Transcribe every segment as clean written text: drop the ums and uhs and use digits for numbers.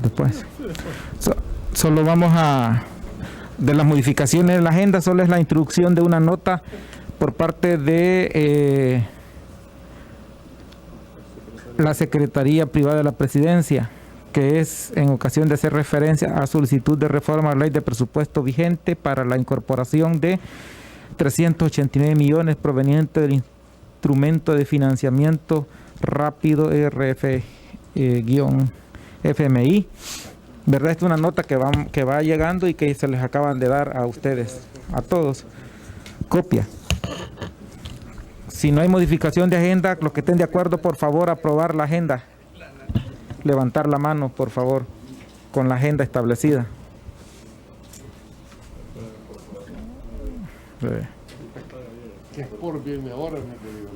Después. Solo vamos a... De las modificaciones de la agenda, solo es la introducción de una nota por parte de la Secretaría Privada de la Presidencia, que es en ocasión de hacer referencia a solicitud de reforma a la ley de presupuesto vigente para la incorporación de 389 millones provenientes del instrumento de financiamiento rápido RF-FMI. ¿Verdad? Esta es una nota que va llegando y que se les acaban de dar a ustedes, a todos. Copia. Si no hay modificación de agenda, los que estén de acuerdo, por favor, aprobar la agenda. Levantar la mano, por favor, con la agenda establecida. Que es por bien ahora, mi querido.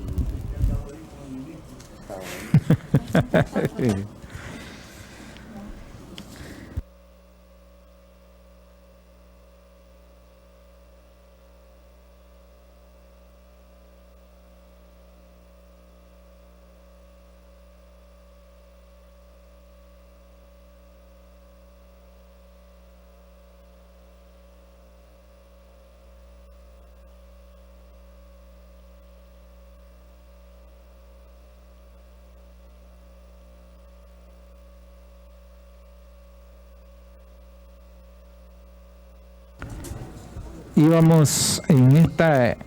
Íbamos en esta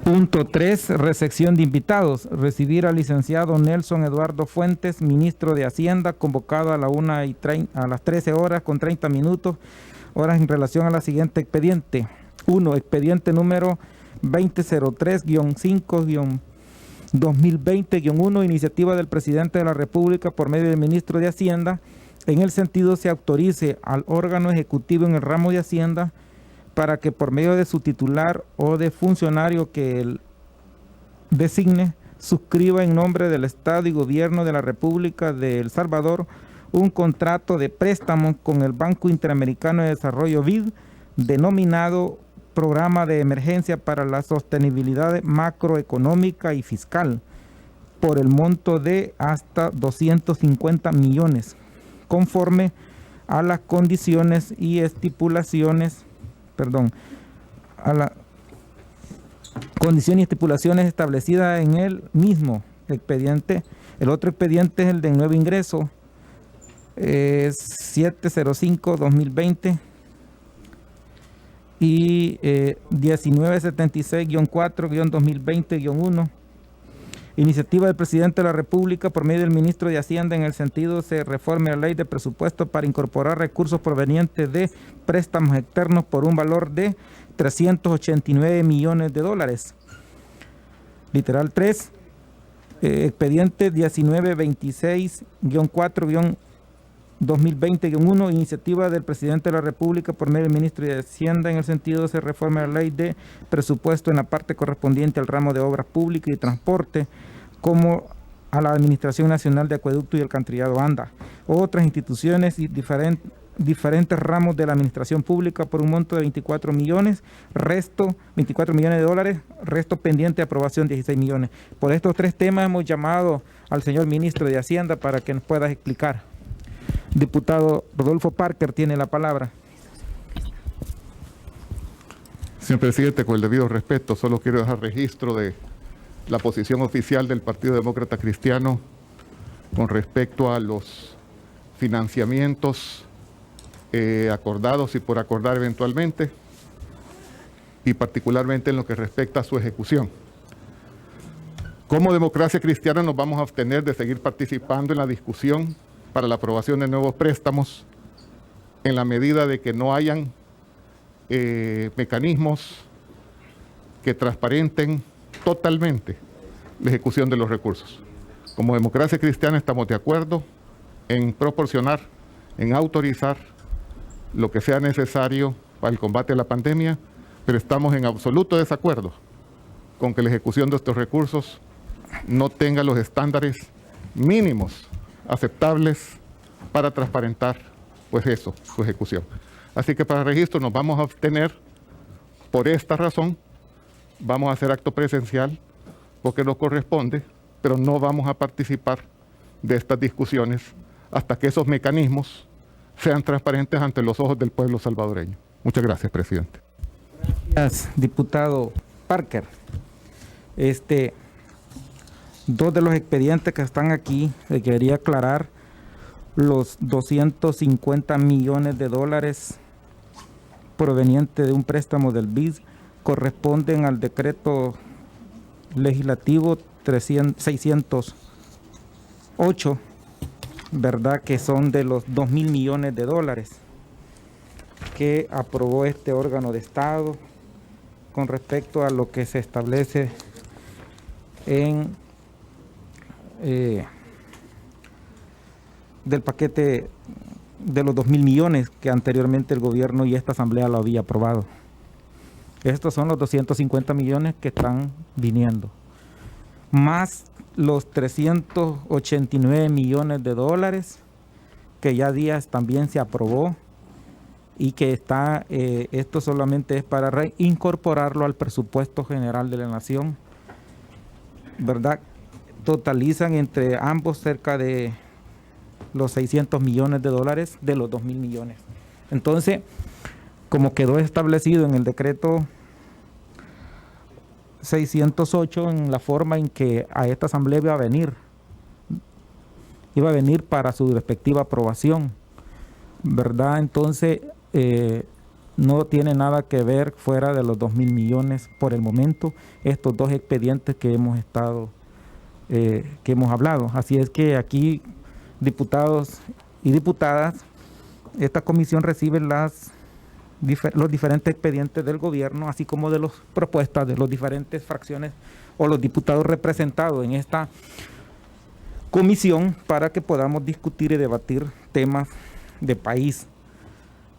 punto 3, recepción de invitados. Recibir al licenciado Nelson Eduardo Fuentes, ministro de Hacienda, convocado a las 13 horas con 30 minutos, horas en relación a la siguiente expediente. 1. Expediente número 2003-5-2020-1, iniciativa del presidente de la República por medio del ministro de Hacienda. En el sentido se autorice al órgano ejecutivo en el ramo de Hacienda para que por medio de su titular o de funcionario que él designe, suscriba en nombre del Estado y Gobierno de la República de El Salvador un contrato de préstamo con el Banco Interamericano de Desarrollo BID, denominado Programa de Emergencia para la Sostenibilidad Macroeconómica y Fiscal, por el monto de hasta 250 millones, conforme a las condiciones y estipulaciones establecidas en el mismo expediente. El otro expediente es el de nuevo ingreso, 705-2020 y 1976-4-2020-1. Iniciativa del presidente de la República por medio del ministro de Hacienda en el sentido se reforme la ley de presupuesto para incorporar recursos provenientes de préstamos externos por un valor de 389 millones de dólares. Literal 3, expediente 1926-4-2020-1, iniciativa del presidente de la República por medio del ministro de Hacienda en el sentido se reforme la ley de presupuesto en la parte correspondiente al ramo de obras públicas y transporte, como a la Administración Nacional de Acueducto y Alcantarillado ANDA, otras instituciones y diferentes ramos de la administración pública por un monto de 24 millones de dólares, resto pendiente de aprobación 16 millones. Por estos tres temas hemos llamado al señor ministro de Hacienda para que nos pueda explicar. Diputado Rodolfo Parker tiene la palabra. Señor presidente, con el debido respeto, solo quiero dejar registro de la posición oficial del Partido Demócrata Cristiano con respecto a los financiamientos acordados y por acordar eventualmente, y particularmente en lo que respecta a su ejecución. Como Democracia Cristiana nos vamos a abstener de seguir participando en la discusión para la aprobación de nuevos préstamos en la medida de que no hayan mecanismos que transparenten totalmente la ejecución de los recursos. Como Democracia Cristiana estamos de acuerdo en proporcionar, en autorizar lo que sea necesario para el combate a la pandemia, pero estamos en absoluto desacuerdo con que la ejecución de estos recursos no tenga los estándares mínimos aceptables para transparentar, pues eso, su ejecución. Así que para registro nos vamos a abstener por esta razón. Vamos a hacer acto presencial porque nos corresponde, pero no vamos a participar de estas discusiones hasta que esos mecanismos sean transparentes ante los ojos del pueblo salvadoreño. Muchas gracias, presidente. Gracias, diputado Parker. Dos de los expedientes que están aquí, quería aclarar, los 250 millones de dólares provenientes de un préstamo del BID corresponden al decreto legislativo 608, ¿verdad? Que son de los 2.000 millones de dólares que aprobó este órgano de Estado con respecto a lo que se establece en del paquete de los 2.000 millones que anteriormente el gobierno y esta asamblea lo había aprobado. Estos son los 250 millones que están viniendo, más los 389 millones de dólares que ya días también se aprobó y que está, esto solamente es para reincorporarlo al presupuesto general de la nación, ¿verdad? Totalizan entre ambos cerca de los 600 millones de dólares de los 2.000 millones. Entonces, como quedó establecido en el decreto 608, en la forma en que a esta asamblea iba a venir para su respectiva aprobación, ¿verdad? Entonces, no tiene nada que ver fuera de los 2.000 millones por el momento, estos dos expedientes que hemos hablado. Así es que aquí, diputados y diputadas, esta comisión recibe los diferentes expedientes del gobierno, así como de las propuestas de las diferentes fracciones o los diputados representados en esta comisión para que podamos discutir y debatir temas de país.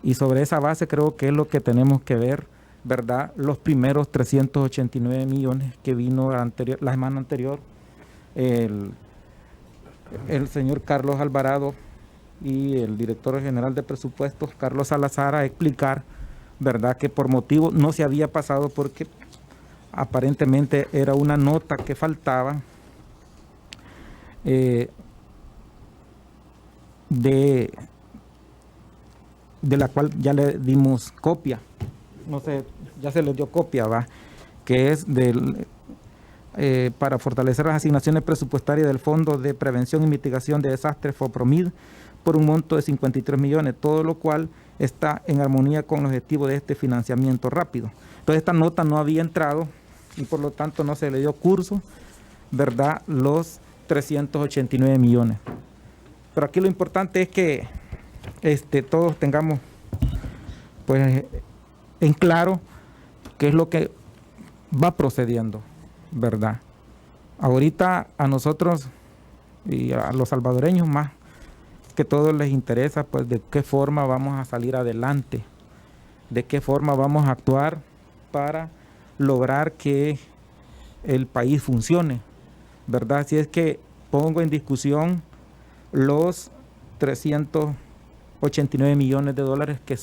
Y sobre esa base creo que es lo que tenemos que ver, ¿verdad? Los primeros 389 millones que vino la semana anterior, el señor Carlos Alvarado y el director general de presupuestos, Carlos Salazar, a explicar, ¿verdad?, que por motivo no se había pasado porque aparentemente era una nota que faltaba de la cual ya le dimos copia, no sé, ya se le dio copia, ¿va? Que es para fortalecer las asignaciones presupuestarias del Fondo de Prevención y Mitigación de Desastres FOPROMID por un monto de 53 millones, todo lo cual está en armonía con el objetivo de este financiamiento rápido. Entonces esta nota no había entrado y por lo tanto no se le dio curso, ¿verdad?, los 389 millones. Pero aquí lo importante es que todos tengamos pues en claro qué es lo que va procediendo, ¿verdad? Ahorita a nosotros y a los salvadoreños más que todos les interesa pues de qué forma vamos a salir adelante, de qué forma vamos a actuar para lograr que el país funcione, ¿verdad? Así es que pongo en discusión los 389 millones de dólares que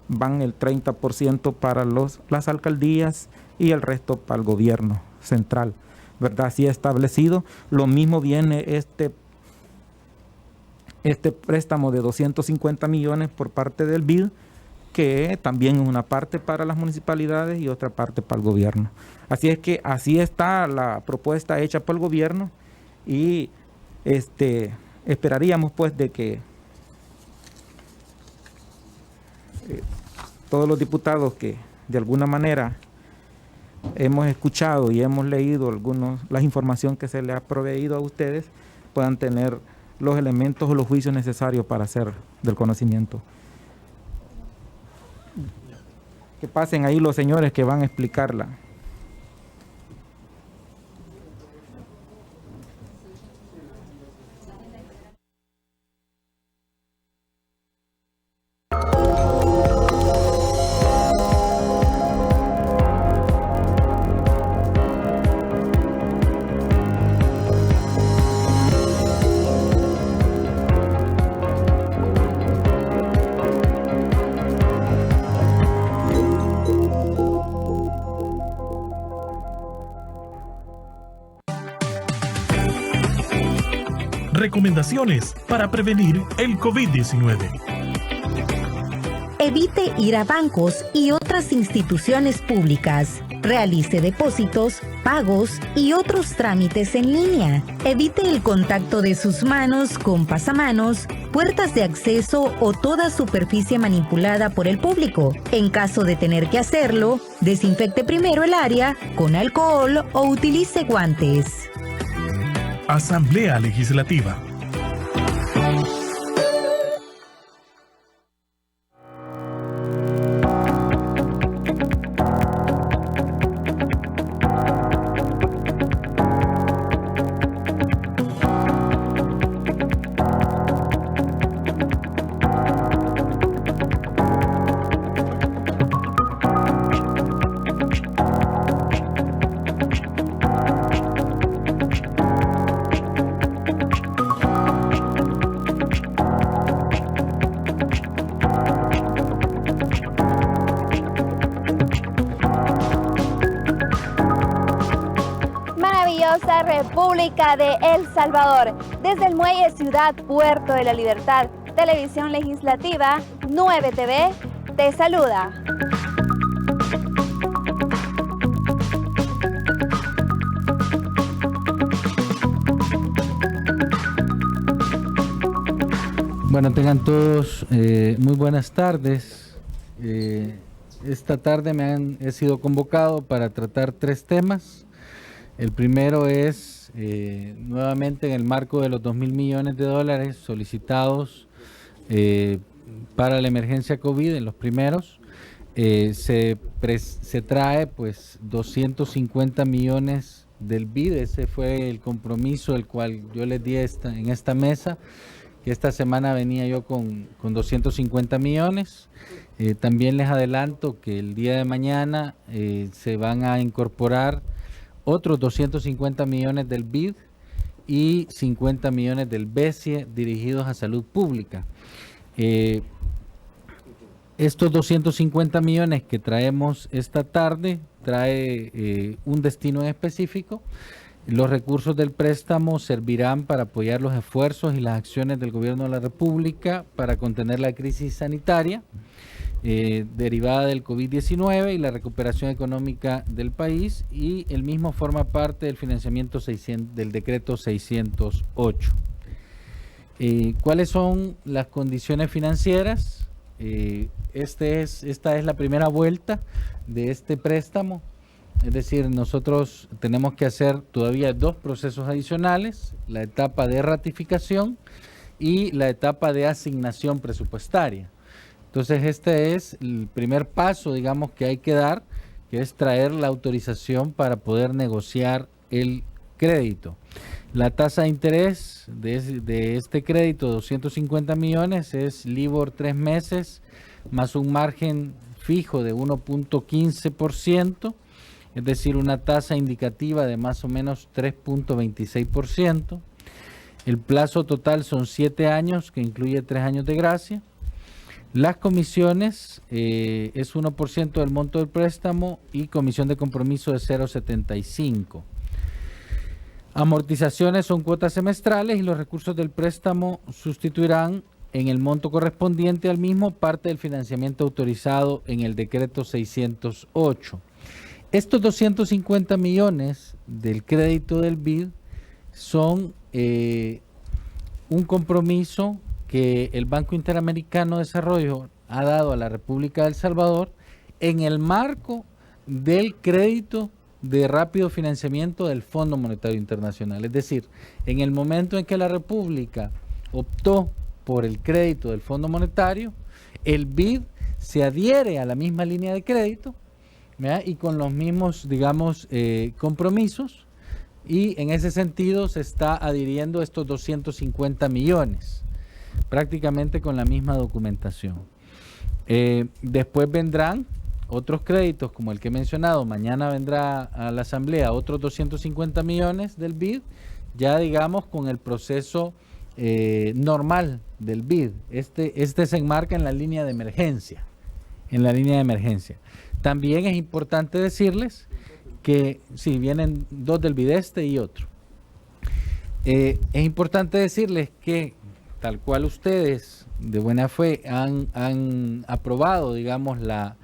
van el 30% para las alcaldías y el resto para el gobierno central, ¿verdad? Así establecido. Lo mismo viene este préstamo de 250 millones por parte del BID, que también es una parte para las municipalidades y otra parte para el gobierno. Así es que así está la propuesta hecha por el gobierno y esperaríamos pues de que todos los diputados que de alguna manera hemos escuchado y hemos leído la información que se le ha proveído a ustedes puedan tener los elementos o los juicios necesarios para hacer del conocimiento. Que pasen ahí los señores que van a explicarla. Recomendaciones para prevenir el COVID-19. Evite ir a bancos y otras instituciones públicas. Realice depósitos, pagos y otros trámites en línea. Evite el contacto de sus manos con pasamanos, puertas de acceso o toda superficie manipulada por el público. En caso de tener que hacerlo, desinfecte primero el área con alcohol o utilice guantes. Asamblea Legislativa. República de El Salvador, desde el Muelle Ciudad Puerto de la Libertad, Televisión Legislativa, 9 TV, te saluda. Bueno, tengan todos muy buenas tardes. Esta tarde he sido convocado para tratar 3 temas. El primero es, nuevamente en el marco de los 2.000 millones de dólares solicitados para la emergencia COVID, en los primeros, se trae pues 250 millones del BID. Ese fue el compromiso el cual yo les di en esta mesa, que esta semana venía yo con 250 millones. También les adelanto que el día de mañana se van a incorporar otros 250 millones del BID y 50 millones del BESIE dirigidos a salud pública. Estos 250 millones que traemos esta tarde trae un destino en específico. Los recursos del préstamo servirán para apoyar los esfuerzos y las acciones del Gobierno de la República para contener la crisis sanitaria derivada del COVID-19 y la recuperación económica del país, y el mismo forma parte del financiamiento del decreto 608. ¿Cuáles son las condiciones financieras? Esta es la primera vuelta de este préstamo, es decir, nosotros tenemos que hacer todavía 2 procesos adicionales: la etapa de ratificación y la etapa de asignación presupuestaria. Entonces este es el primer paso, digamos, que hay que dar, que es traer la autorización para poder negociar el crédito. La tasa de interés de este crédito, 250 millones, es LIBOR 3 meses, más un margen fijo de 1.15%, es decir, una tasa indicativa de más o menos 3.26%. El plazo total son 7 años, que incluye 3 años de gracia. Las comisiones es 1% del monto del préstamo y comisión de compromiso de 0.75. Amortizaciones son cuotas semestrales y los recursos del préstamo sustituirán en el monto correspondiente al mismo parte del financiamiento autorizado en el decreto 608. Estos 250 millones del crédito del BID son un compromiso que el Banco Interamericano de Desarrollo ha dado a la República de El Salvador en el marco del crédito de rápido financiamiento del Fondo Monetario Internacional. Es decir, en el momento en que la República optó por el crédito del Fondo Monetario, el BID se adhiere a la misma línea de crédito, ¿verdad? Y con los mismos, digamos, compromisos, y en ese sentido se está adhiriendo estos 250 millones. Prácticamente con la misma documentación. Después vendrán otros créditos como el que he mencionado. Mañana vendrá a la Asamblea otros 250 millones del BID, ya digamos con el proceso normal del BID. Este se enmarca en la línea de emergencia. También es importante decirles que sí, vienen 2 del BID y otro. Es importante decirles que tal cual ustedes de buena fe han aprobado, digamos, la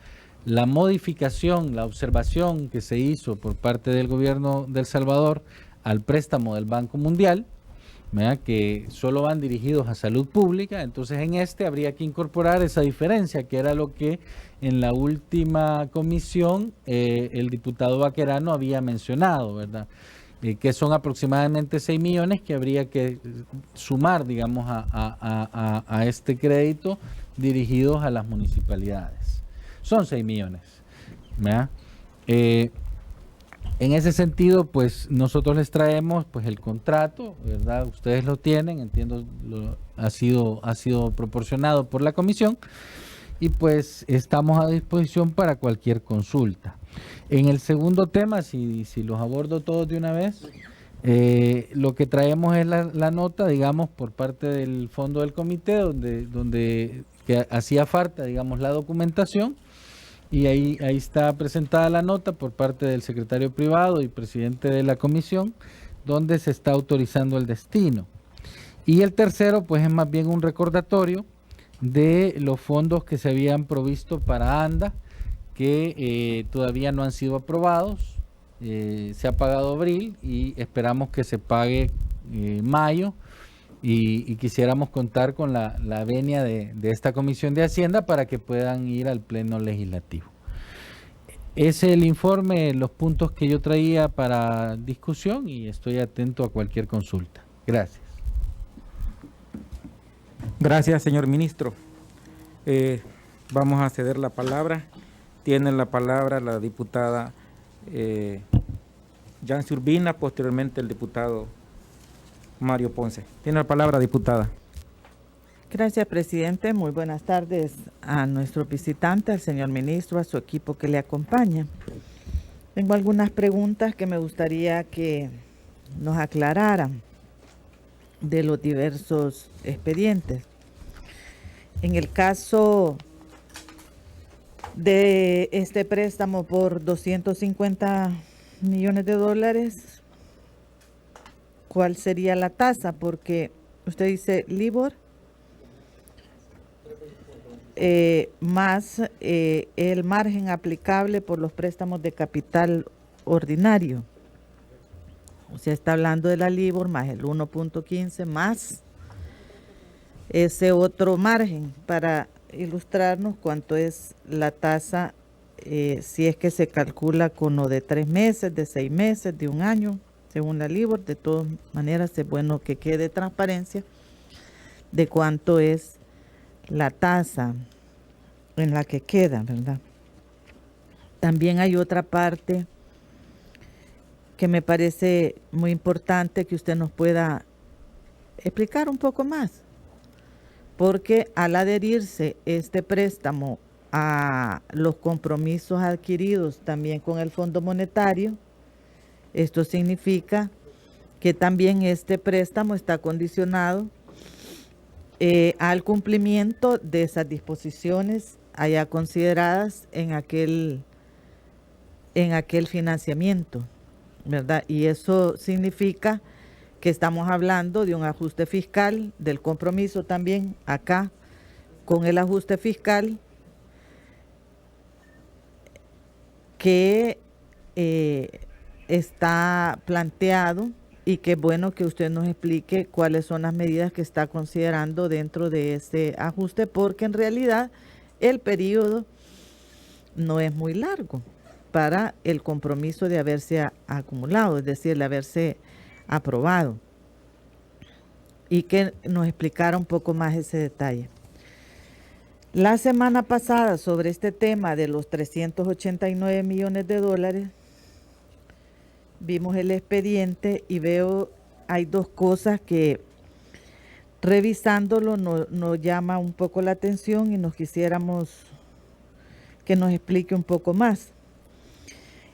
modificación, la observación que se hizo por parte del gobierno de El Salvador al préstamo del Banco Mundial, ¿verdad?, que solo van dirigidos a salud pública. Entonces en este habría que incorporar esa diferencia, que era lo que en la última comisión el diputado Baquerano había mencionado, ¿verdad?, que son aproximadamente 6 millones que habría que sumar, digamos, a este crédito dirigidos a las municipalidades. Son 6 millones, ¿verdad? En ese sentido, pues nosotros les traemos pues el contrato, ¿verdad? Ustedes lo tienen, entiendo, ha sido proporcionado por la comisión, y pues estamos a disposición para cualquier consulta. En el segundo tema, si los abordo todos de una vez, lo que traemos es la nota, digamos, por parte del fondo del comité, donde que hacía falta, digamos, la documentación, y ahí está presentada la nota por parte del secretario privado y presidente de la comisión, donde se está autorizando el destino. Y el tercero, pues es más bien un recordatorio de los fondos que se habían provisto para ANDA, que todavía no han sido aprobados. Se ha pagado abril y esperamos que se pague mayo, y quisiéramos contar con la venia de esta Comisión de Hacienda para que puedan ir al Pleno Legislativo. Ese es el informe, los puntos que yo traía para discusión, y estoy atento a cualquier consulta. Gracias. Gracias, señor ministro. Vamos a ceder la palabra. Tiene la palabra la diputada Yancy Urbina, posteriormente el diputado Mario Ponce. Tiene la palabra, diputada. Gracias, presidente. Muy buenas tardes a nuestro visitante, al señor ministro, a su equipo que le acompaña. Tengo algunas preguntas que me gustaría que nos aclararan de los diversos expedientes. En el caso de este préstamo por 250 millones de dólares, ¿cuál sería la tasa? Porque usted dice LIBOR más el margen aplicable por los préstamos de capital ordinario. O sea, está hablando de la LIBOR más el 1.15 más ese otro margen, para ilustrarnos cuánto es la tasa, si es que se calcula con lo de 3 meses, de 6 meses, de 1 año, según la LIBOR. De todas maneras, es bueno que quede transparencia de cuánto es la tasa en la que queda, ¿verdad? También hay otra parte que me parece muy importante que usted nos pueda explicar un poco más, porque al adherirse este préstamo a los compromisos adquiridos también con el Fondo Monetario, esto significa que también este préstamo está condicionado al cumplimiento de esas disposiciones allá consideradas en aquel financiamiento, ¿verdad? Y eso significa que estamos hablando de un ajuste fiscal, del compromiso también acá con el ajuste fiscal que está planteado, y qué bueno que usted nos explique cuáles son las medidas que está considerando dentro de ese ajuste, porque en realidad el periodo no es muy largo para el compromiso de haberse acumulado, es decir, de haberse aprobado. Y que nos explicara un poco más ese detalle. La semana pasada, sobre este tema de los 389 millones de dólares, vimos el expediente y veo, hay dos cosas que revisándolo nos llama un poco la atención y nos quisiéramos que nos explique un poco más.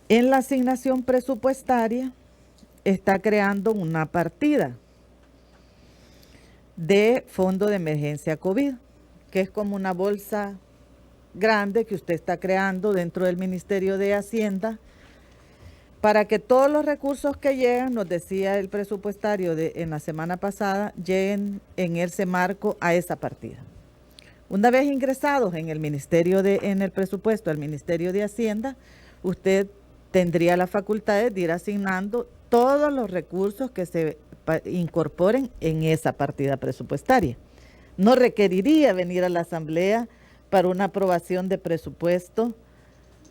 En la asignación presupuestaria está creando una partida de Fondo de Emergencia COVID, que es como una bolsa grande que usted está creando dentro del Ministerio de Hacienda para que todos los recursos que llegan, nos decía el presupuestario en la semana pasada, lleguen en ese marco a esa partida. Una vez ingresados en el presupuesto del Ministerio de Hacienda, usted tendría la facultad de ir asignando todos los recursos que se incorporen en esa partida presupuestaria. No requeriría venir a la Asamblea para una aprobación de presupuesto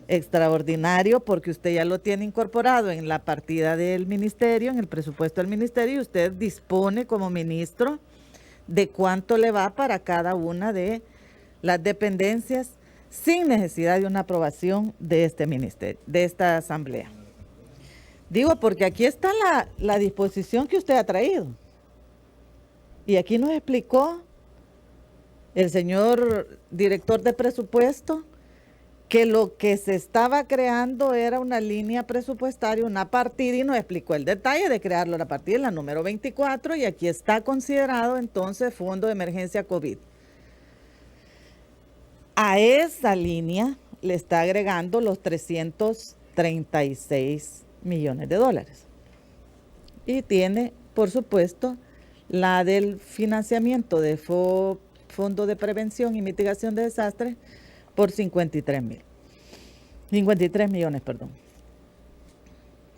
extraordinario, porque usted ya lo tiene incorporado en la partida del ministerio, en el presupuesto del ministerio, y usted dispone como ministro de cuánto le va para cada una de las dependencias sin necesidad de una aprobación de este ministerio, de esta Asamblea. Digo, porque aquí está la disposición que usted ha traído. Y aquí nos explicó el señor director de presupuesto que lo que se estaba creando era una línea presupuestaria, una partida, y nos explicó el detalle de crearlo la partida, la número 24, y aquí está considerado entonces Fondo de Emergencia COVID. A esa línea le está agregando los 336 millones de dólares. Y tiene, por supuesto, la del financiamiento de Fondo de Prevención y Mitigación de Desastres por 53 millones.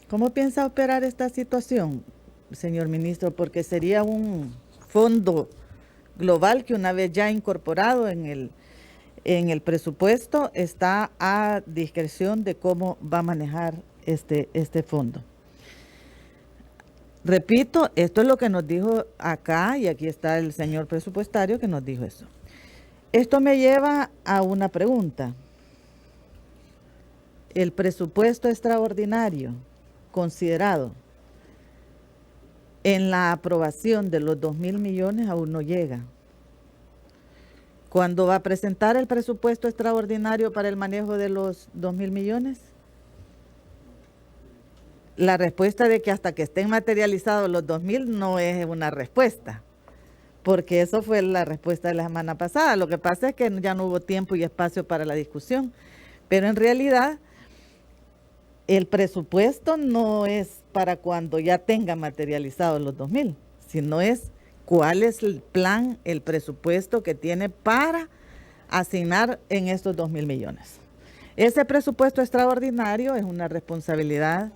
¿Cómo piensa operar esta situación, señor ministro? Porque sería un fondo global que, una vez ya incorporado en el presupuesto, está a discreción de cómo va a manejar este fondo. Repito, esto es lo que nos dijo acá, y aquí está el señor presupuestario que nos dijo eso. Esto me lleva a una pregunta. El presupuesto extraordinario considerado en la aprobación de los 2.000 millones aún no llega. ¿Cuándo va a presentar el presupuesto extraordinario para el manejo de los 2.000 millones? La respuesta de que hasta que estén materializados los 2.000 no es una respuesta, porque eso fue la respuesta de la semana pasada. Lo que pasa es que ya no hubo tiempo y espacio para la discusión, pero en realidad el presupuesto no es para cuando ya tenga materializados los 2.000, sino es cuál es el plan, el presupuesto que tiene para asignar en estos 2.000 millones. Ese presupuesto extraordinario es una responsabilidad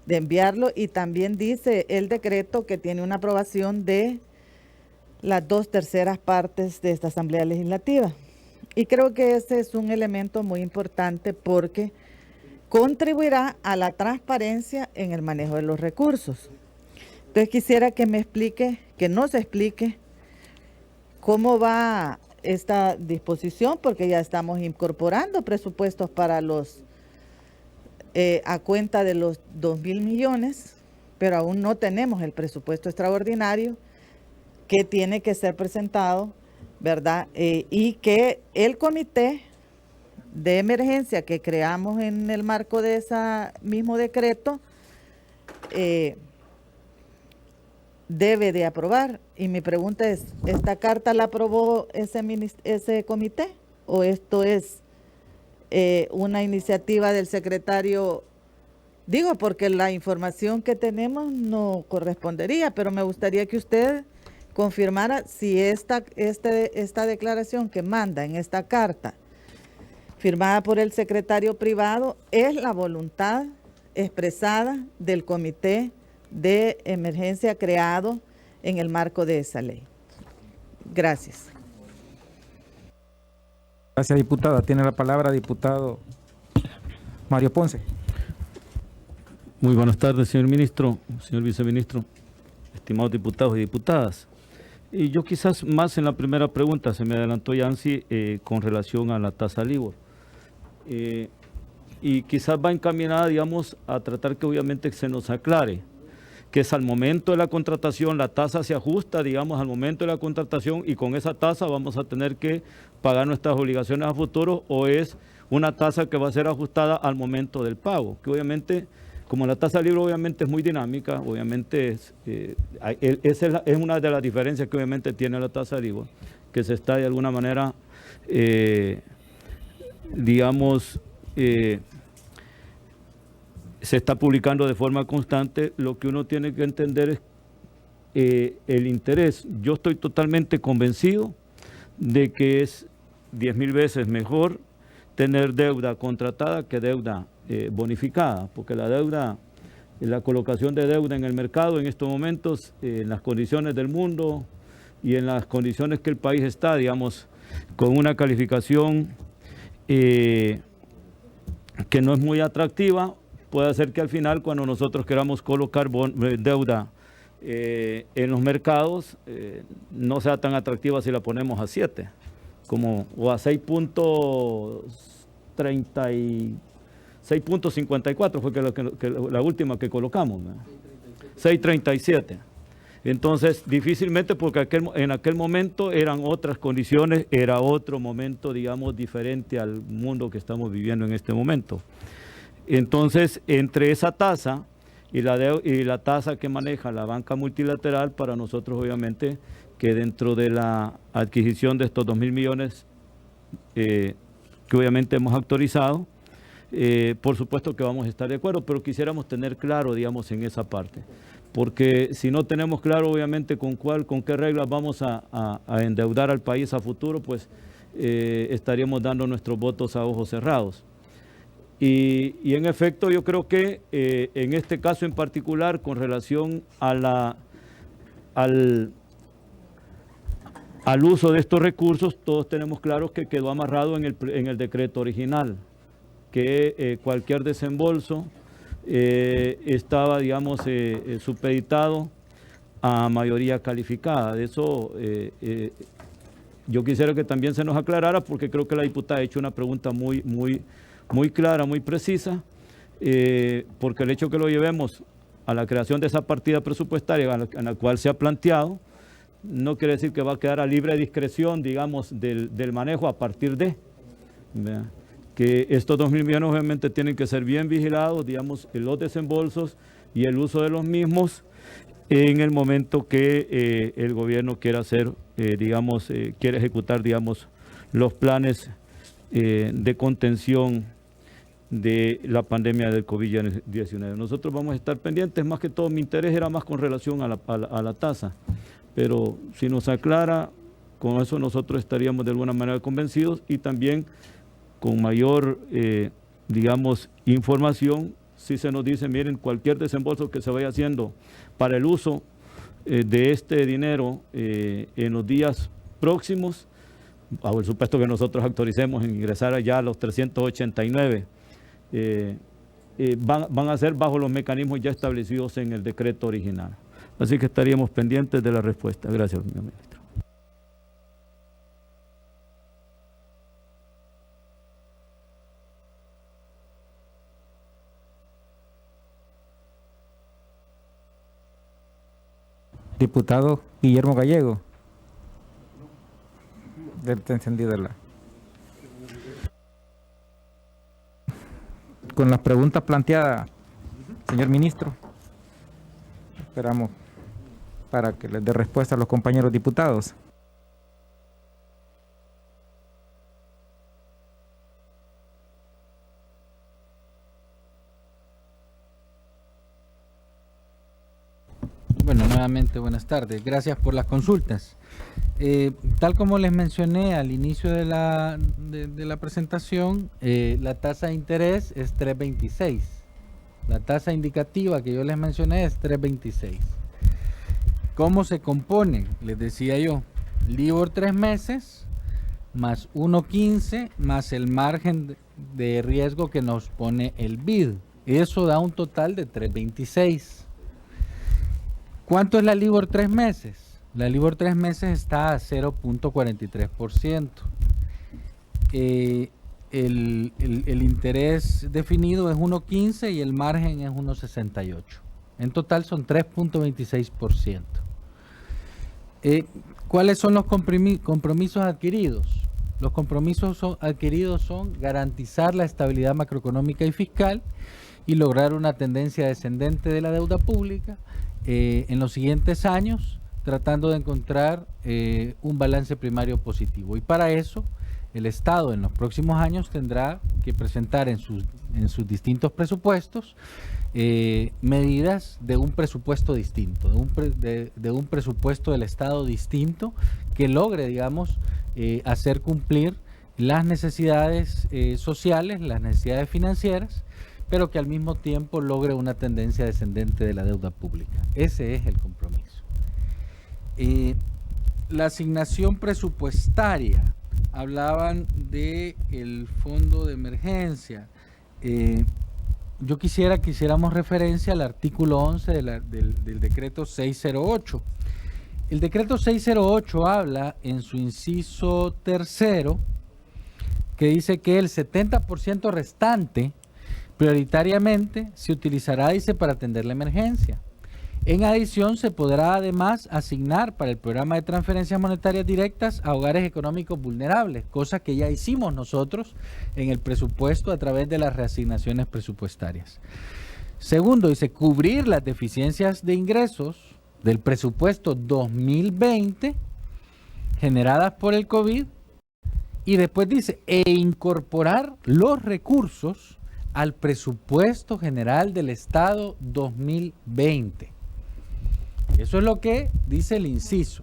de enviarlo, y también dice el decreto que tiene una aprobación de las 2/3 partes de esta Asamblea Legislativa. Y creo que ese es un elemento muy importante porque contribuirá a la transparencia en el manejo de los recursos. Entonces quisiera que me explique, que nos explique cómo va esta disposición, porque ya estamos incorporando presupuestos para los a cuenta de los 2.000 millones, pero aún no tenemos el presupuesto extraordinario que tiene que ser presentado, ¿verdad? Y que el comité de emergencia que creamos en el marco de ese mismo decreto debe de aprobar. Y mi pregunta es, ¿esta carta la aprobó ese comité o esto es una iniciativa del secretario? Digo, porque la información que tenemos no correspondería, pero me gustaría que usted confirmara si esta declaración que manda en esta carta firmada por el secretario privado es la voluntad expresada del comité de emergencia creado en el marco de esa ley. Gracias. Gracias, diputada. Tiene la palabra diputado Mario Ponce. Muy buenas tardes, señor ministro, señor viceministro, estimados diputados y diputadas. Y yo quizás más en la primera pregunta, se me adelantó Yancy con relación a la tasa LIBOR. Y quizás va encaminada, digamos, a tratar que obviamente se nos aclare que es al momento de la contratación, la tasa se ajusta, digamos, al momento de la contratación, y con esa tasa vamos a tener que pagar nuestras obligaciones a futuro, o es una tasa que va a ser ajustada al momento del pago, que obviamente, como la tasa LIBOR obviamente es muy dinámica, obviamente esa es una de las diferencias que obviamente tiene la tasa LIBOR, que se está de alguna manera, digamos, se está publicando de forma constante. Lo que uno tiene que entender es el interés. Yo estoy totalmente convencido de que es 10.000 veces mejor tener deuda contratada que deuda bonificada, porque la deuda, la colocación de deuda en el mercado en estos momentos, en las condiciones del mundo y en las condiciones que el país está, digamos, con una calificación que no es muy atractiva, puede hacer que al final, cuando nosotros queramos colocar deuda en los mercados, no sea tan atractiva si la ponemos a 7, o a 6.54 fue la última que colocamos, 6.37. Entonces, difícilmente, porque en aquel momento eran otras condiciones, era otro momento, digamos, diferente al mundo que estamos viviendo en este momento. Entonces, entre esa tasa y la tasa que maneja la banca multilateral, para nosotros, obviamente, que dentro de la adquisición de estos 2.000 millones que obviamente hemos autorizado, por supuesto que vamos a estar de acuerdo, pero quisiéramos tener claro, digamos, en esa parte. Porque si no tenemos claro, obviamente, con qué reglas vamos a endeudar al país a futuro, pues estaríamos dando nuestros votos a ojos cerrados. Y en efecto, yo creo que en este caso en particular, con relación a al uso de estos recursos, todos tenemos claro que quedó amarrado en el decreto original, que cualquier desembolso estaba, digamos, supeditado a mayoría calificada. De eso yo quisiera que también se nos aclarara, porque creo que la diputada ha hecho una pregunta muy clara, muy precisa, porque el hecho que lo llevemos a la creación de esa partida presupuestaria en la cual se ha planteado, no quiere decir que va a quedar a libre discreción, digamos, del manejo a partir de, ¿verdad? Que estos 2.000 millones obviamente tienen que ser bien vigilados, digamos, en los desembolsos y el uso de los mismos en el momento que el gobierno quiera hacer, quiere ejecutar, digamos, los planes de contención de la pandemia del COVID-19. Nosotros vamos a estar pendientes, más que todo mi interés era más con relación a la tasa, pero si nos aclara, con eso nosotros estaríamos de alguna manera convencidos, y también con mayor, información, si se nos dice, miren, cualquier desembolso que se vaya haciendo para el uso de este dinero en los días próximos, bajo el supuesto que nosotros autoricemos en ingresar allá a los 389, van a ser bajo los mecanismos ya establecidos en el decreto original. Así que estaríamos pendientes de la respuesta. Gracias, señor ministro. Diputado Guillermo Gallego. Está encendida con las preguntas planteadas, señor ministro. Esperamos para que les dé respuesta a los compañeros diputados. Bueno, nuevamente buenas tardes. Gracias por las consultas. Tal como les mencioné al inicio de la presentación, la tasa de interés es 3.26. La tasa indicativa que yo les mencioné es 3.26. ¿Cómo se compone? Les decía yo, LIBOR 3 meses más 1.15 más el margen de riesgo que nos pone el BID. Eso da un total de 3.26. ¿Cuánto es la LIBOR 3 meses? La LIBOR 3 meses está a 0.43%. El interés definido es 1.15 y el margen es 1.68. En total son 3.26%. ¿Cuáles son los compromisos adquiridos? Los compromisos adquiridos son garantizar la estabilidad macroeconómica y fiscal y lograr una tendencia descendente de la deuda pública en los siguientes años, tratando de encontrar un balance primario positivo. Y para eso el Estado en los próximos años tendrá que presentar en sus distintos presupuestos medidas de un presupuesto distinto, de un presupuesto del Estado distinto que logre, digamos, hacer cumplir las necesidades sociales, las necesidades financieras, pero que al mismo tiempo logre una tendencia descendente de la deuda pública. Ese es el compromiso. La asignación presupuestaria, hablaban del fondo de emergencia. Yo quisiera que hiciéramos referencia al artículo 11 del decreto 608. El decreto 608 habla en su inciso tercero que dice que el 70% restante prioritariamente se utilizará, dice, para atender la emergencia. En adición, se podrá además asignar para el programa de transferencias monetarias directas a hogares económicos vulnerables, cosa que ya hicimos nosotros en el presupuesto a través de las reasignaciones presupuestarias. Segundo, dice, cubrir las deficiencias de ingresos del presupuesto 2020 generadas por el COVID, y después dice, e incorporar los recursos al presupuesto general del Estado 2020. Eso es lo que dice el inciso.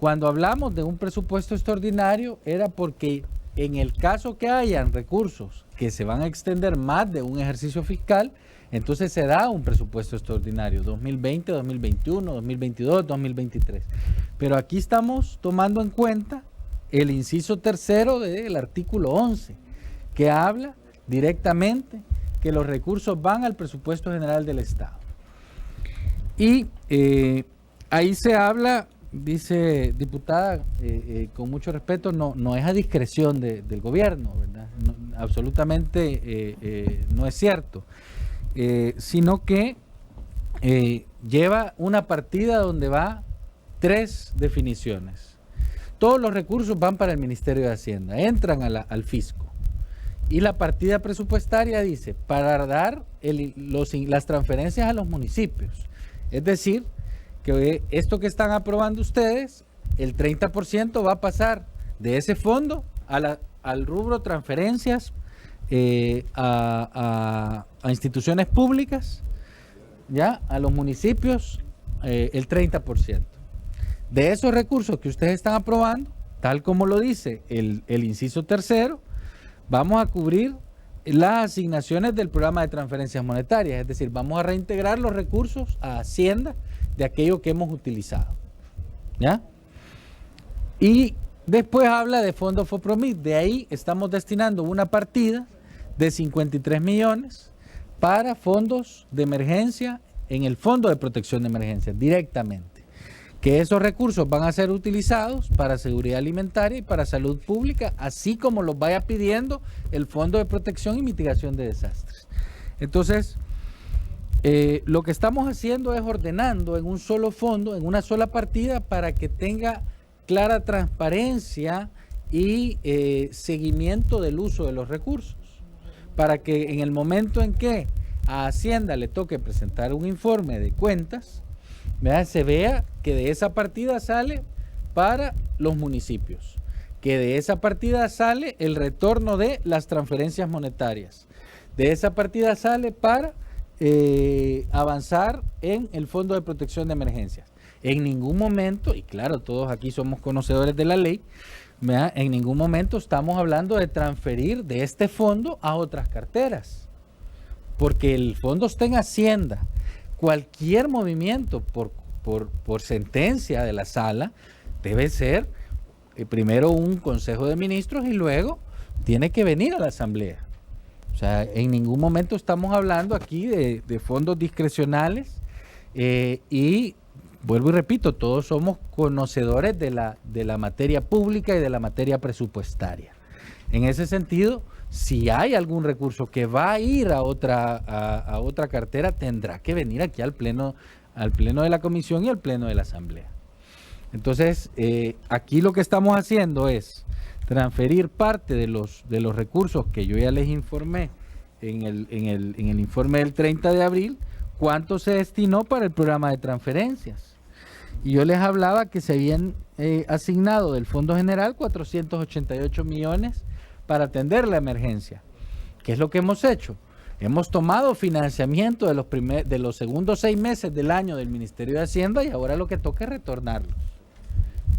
Cuando hablamos de un presupuesto extraordinario era porque en el caso que hayan recursos que se van a extender más de un ejercicio fiscal, entonces se da un presupuesto extraordinario 2020, 2021, 2022, 2023. Pero aquí estamos tomando en cuenta el inciso tercero del artículo 11, que habla directamente que los recursos van al presupuesto general del Estado. Y ahí se habla, dice diputada, con mucho respeto, no es a discreción del gobierno, ¿verdad? No, absolutamente no es cierto, sino que lleva una partida donde va 3 definiciones. Todos los recursos van para el Ministerio de Hacienda, entran al fisco. Y la partida presupuestaria dice, para dar las transferencias a los municipios. Es decir, que esto que están aprobando ustedes, el 30% va a pasar de ese fondo al rubro transferencias a instituciones públicas, ya a los municipios, el 30%. De esos recursos que ustedes están aprobando, tal como lo dice el inciso tercero, vamos a cubrir las asignaciones del programa de transferencias monetarias, es decir, vamos a reintegrar los recursos a Hacienda de aquello que hemos utilizado, ¿ya? Y después habla de fondo FOPROMIT, de ahí estamos destinando una partida de 53 millones para fondos de emergencia en el Fondo de Protección de Emergencias, directamente. Que esos recursos van a ser utilizados para seguridad alimentaria y para salud pública, así como los vaya pidiendo el Fondo de Protección y Mitigación de Desastres. Entonces, lo que estamos haciendo es ordenando en un solo fondo, en una sola partida, para que tenga clara transparencia y seguimiento del uso de los recursos, para que en el momento en que a Hacienda le toque presentar un informe de cuentas, ¿verdad?, se vea que de esa partida sale para los municipios, que de esa partida sale el retorno de las transferencias monetarias, de esa partida sale para avanzar en el Fondo de Protección de Emergencias. En ningún momento, y claro, todos aquí somos conocedores de la ley, ¿verdad?, en ningún momento estamos hablando de transferir de este fondo a otras carteras, porque el fondo está en Hacienda. Cualquier movimiento por sentencia de la sala debe ser primero un consejo de ministros y luego tiene que venir a la asamblea. O sea, en ningún momento estamos hablando aquí de fondos discrecionales y vuelvo y repito, todos somos conocedores de la materia pública y de la materia presupuestaria. En ese sentido, si hay algún recurso que va a ir a otra cartera, tendrá que venir aquí al pleno de la comisión y al pleno de la asamblea. Entonces, aquí lo que estamos haciendo es transferir parte de los recursos que yo ya les informé en el informe del 30 de abril, cuánto se destinó para el programa de transferencias. Y yo les hablaba que se habían asignado del Fondo General 488 millones para atender la emergencia. ¿Qué es lo que hemos hecho? Hemos tomado financiamiento de los segundos 6 meses del año del Ministerio de Hacienda y ahora lo que toca es retornarlos.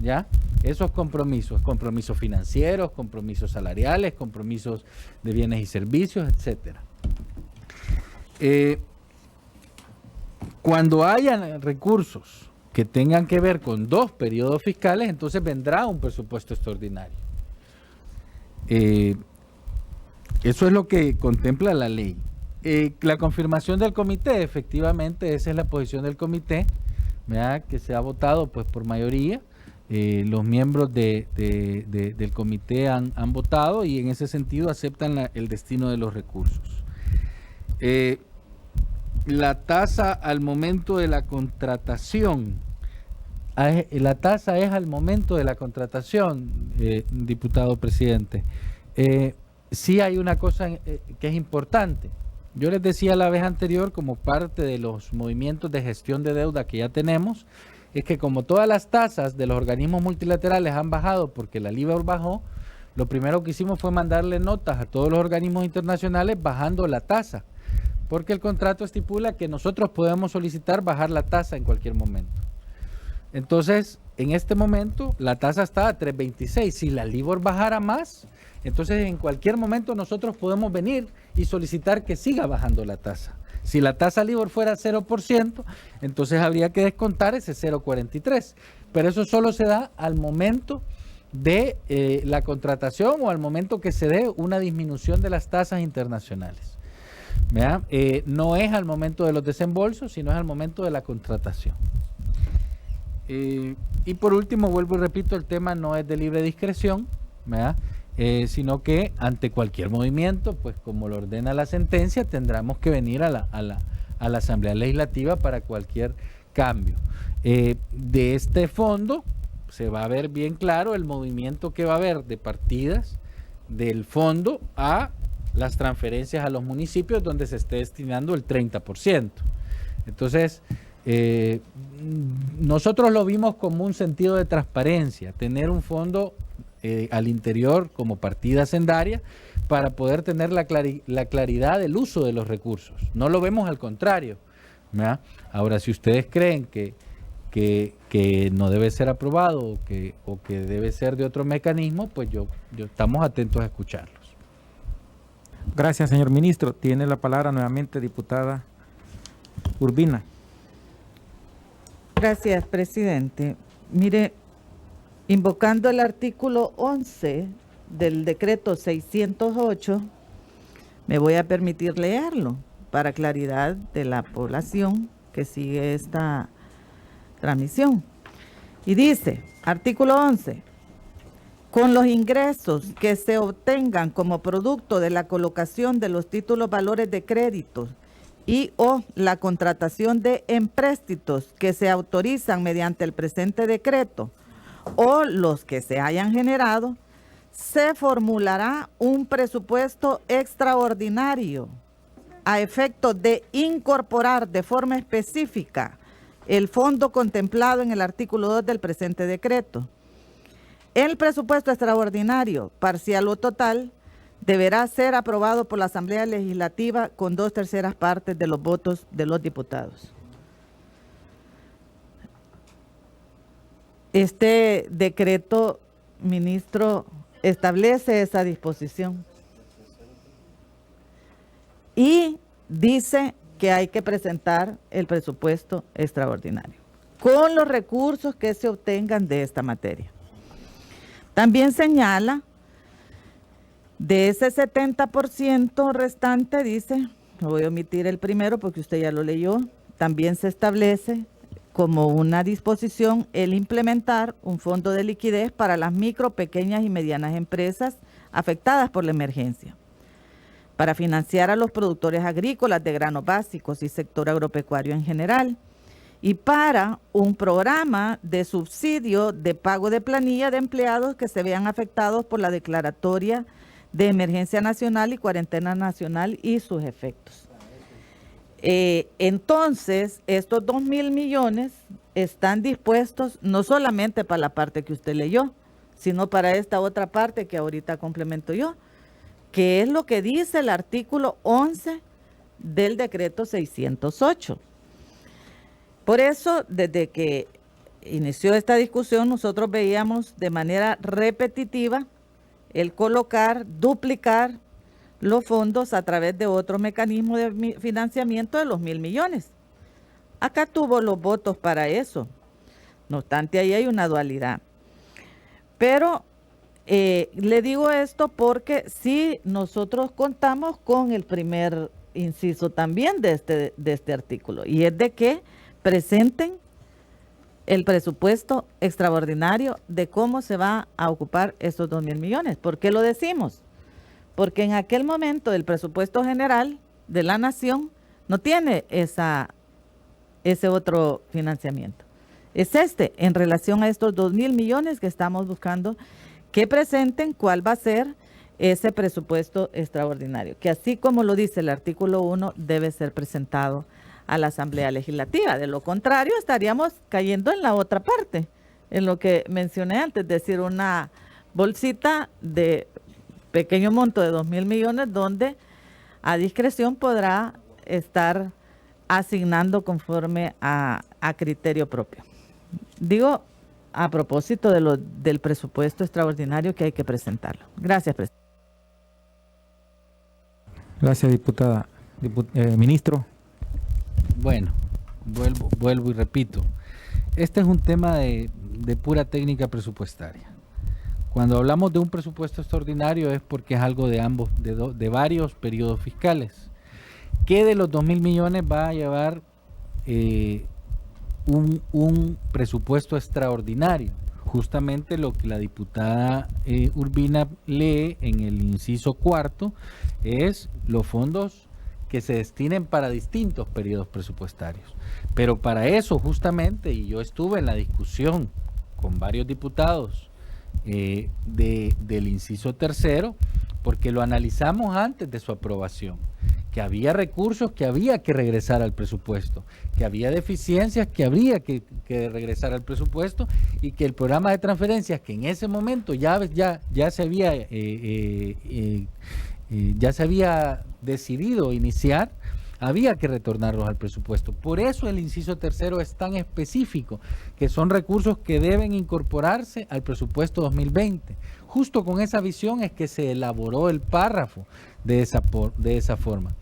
¿Ya? Esos compromisos financieros, compromisos salariales, compromisos de bienes y servicios, etcétera. Cuando hayan recursos que tengan que ver con 2 periodos fiscales, entonces vendrá un presupuesto extraordinario. Eso es lo que contempla la ley. La confirmación del comité, efectivamente, esa es la posición del comité, ¿verdad? Que se ha votado pues por mayoría. Los miembros del comité han votado y en ese sentido aceptan el destino de los recursos. La tasa al momento de la contratación, la tasa es al momento de la contratación, diputado presidente. Sí hay una cosa que es importante. Yo les decía la vez anterior, como parte de los movimientos de gestión de deuda que ya tenemos, es que como todas las tasas de los organismos multilaterales han bajado porque la LIBOR bajó, lo primero que hicimos fue mandarle notas a todos los organismos internacionales bajando la tasa, porque el contrato estipula que nosotros podemos solicitar bajar la tasa en cualquier momento. Entonces, en este momento, la tasa está a 3.26. Si la LIBOR bajara más, entonces en cualquier momento nosotros podemos venir y solicitar que siga bajando la tasa. Si la tasa LIBOR fuera 0%, entonces habría que descontar ese 0.43. Pero eso solo se da al momento de la contratación o al momento que se dé una disminución de las tasas internacionales. No es al momento de los desembolsos, sino es al momento de la contratación. Y por último, vuelvo y repito, el tema no es de libre discreción, sino que ante cualquier movimiento, pues como lo ordena la sentencia, tendremos que venir a la Asamblea Legislativa para cualquier cambio. De este fondo se va a ver bien claro el movimiento que va a haber de partidas del fondo a las transferencias a los municipios donde se esté destinando el 30%. Entonces, nosotros lo vimos como un sentido de transparencia, tener un fondo al interior como partida hacendaria para poder tener la claridad del uso de los recursos. No lo vemos al contrario, ¿verdad? Ahora, si ustedes creen que no debe ser aprobado o que debe ser de otro mecanismo, pues yo estamos atentos a escucharlos. Gracias, señor ministro. Tiene la palabra nuevamente diputada Urbina. Gracias, presidente. Mire, invocando el artículo 11 del decreto 608, me voy a permitir leerlo para claridad de la población que sigue esta transmisión. Y dice, artículo 11, con los ingresos que se obtengan como producto de la colocación de los títulos valores de crédito y o la contratación de empréstitos que se autorizan mediante el presente decreto o los que se hayan generado, se formulará un presupuesto extraordinario a efecto de incorporar de forma específica el fondo contemplado en el artículo 2 del presente decreto. El presupuesto extraordinario, parcial o total, deberá ser aprobado por la Asamblea Legislativa con 2/3 partes de los votos de los diputados. Este decreto, ministro, establece esa disposición y dice que hay que presentar el presupuesto extraordinario con los recursos que se obtengan de esta materia. También señala de ese 70% restante, dice, voy a omitir el primero porque usted ya lo leyó, también se establece como una disposición el implementar un fondo de liquidez para las micro, pequeñas y medianas empresas afectadas por la emergencia, para financiar a los productores agrícolas de granos básicos y sector agropecuario en general, y para un programa de subsidio de pago de planilla de empleados que se vean afectados por la declaratoria de emergencia nacional y cuarentena nacional y sus efectos. Entonces, estos 2.000 millones están dispuestos no solamente para la parte que usted leyó, sino para esta otra parte que ahorita complemento yo, que es lo que dice el artículo 11 del decreto 608. Por eso, desde que inició esta discusión, nosotros veíamos de manera repetitiva el colocar, duplicar los fondos a través de otro mecanismo de financiamiento de los 1.000 millones. Acá tuvo los votos para eso. No obstante, ahí hay una dualidad. Pero le digo esto porque sí nosotros contamos con el primer inciso también de este artículo, y es de que presenten el presupuesto extraordinario de cómo se va a ocupar esos 2.000 millones. ¿Por qué lo decimos? Porque en aquel momento el presupuesto general de la nación no tiene ese otro financiamiento. Es en relación a estos 2.000 millones que estamos buscando que presenten cuál va a ser ese presupuesto extraordinario, que así como lo dice el artículo 1, debe ser presentado a la Asamblea Legislativa. De lo contrario, estaríamos cayendo en la otra parte, en lo que mencioné antes, es decir, una bolsita de pequeño monto de 2.000 millones donde a discreción podrá estar asignando conforme a criterio propio. Digo, a propósito del presupuesto extraordinario que hay que presentarlo. Gracias, presidente. Gracias, diputada. Ministro. Bueno, vuelvo y repito. Este es un tema de pura técnica presupuestaria. Cuando hablamos de un presupuesto extraordinario es porque es algo de varios periodos fiscales. ¿Qué de los 2.000 millones va a llevar un presupuesto extraordinario? Justamente lo que la diputada Urbina lee en el inciso 4 es los fondos que se destinen para distintos periodos presupuestarios. Pero para eso justamente, y yo estuve en la discusión con varios diputados del inciso 3, porque lo analizamos antes de su aprobación, que había recursos que había que regresar al presupuesto, que había deficiencias que habría que regresar al presupuesto, y que el programa de transferencias que en ese momento ya se había decidido iniciar, había que retornarlos al presupuesto. Por eso el inciso 3 es tan específico, que son recursos que deben incorporarse al presupuesto 2020. Justo con esa visión es que se elaboró el párrafo de esa forma.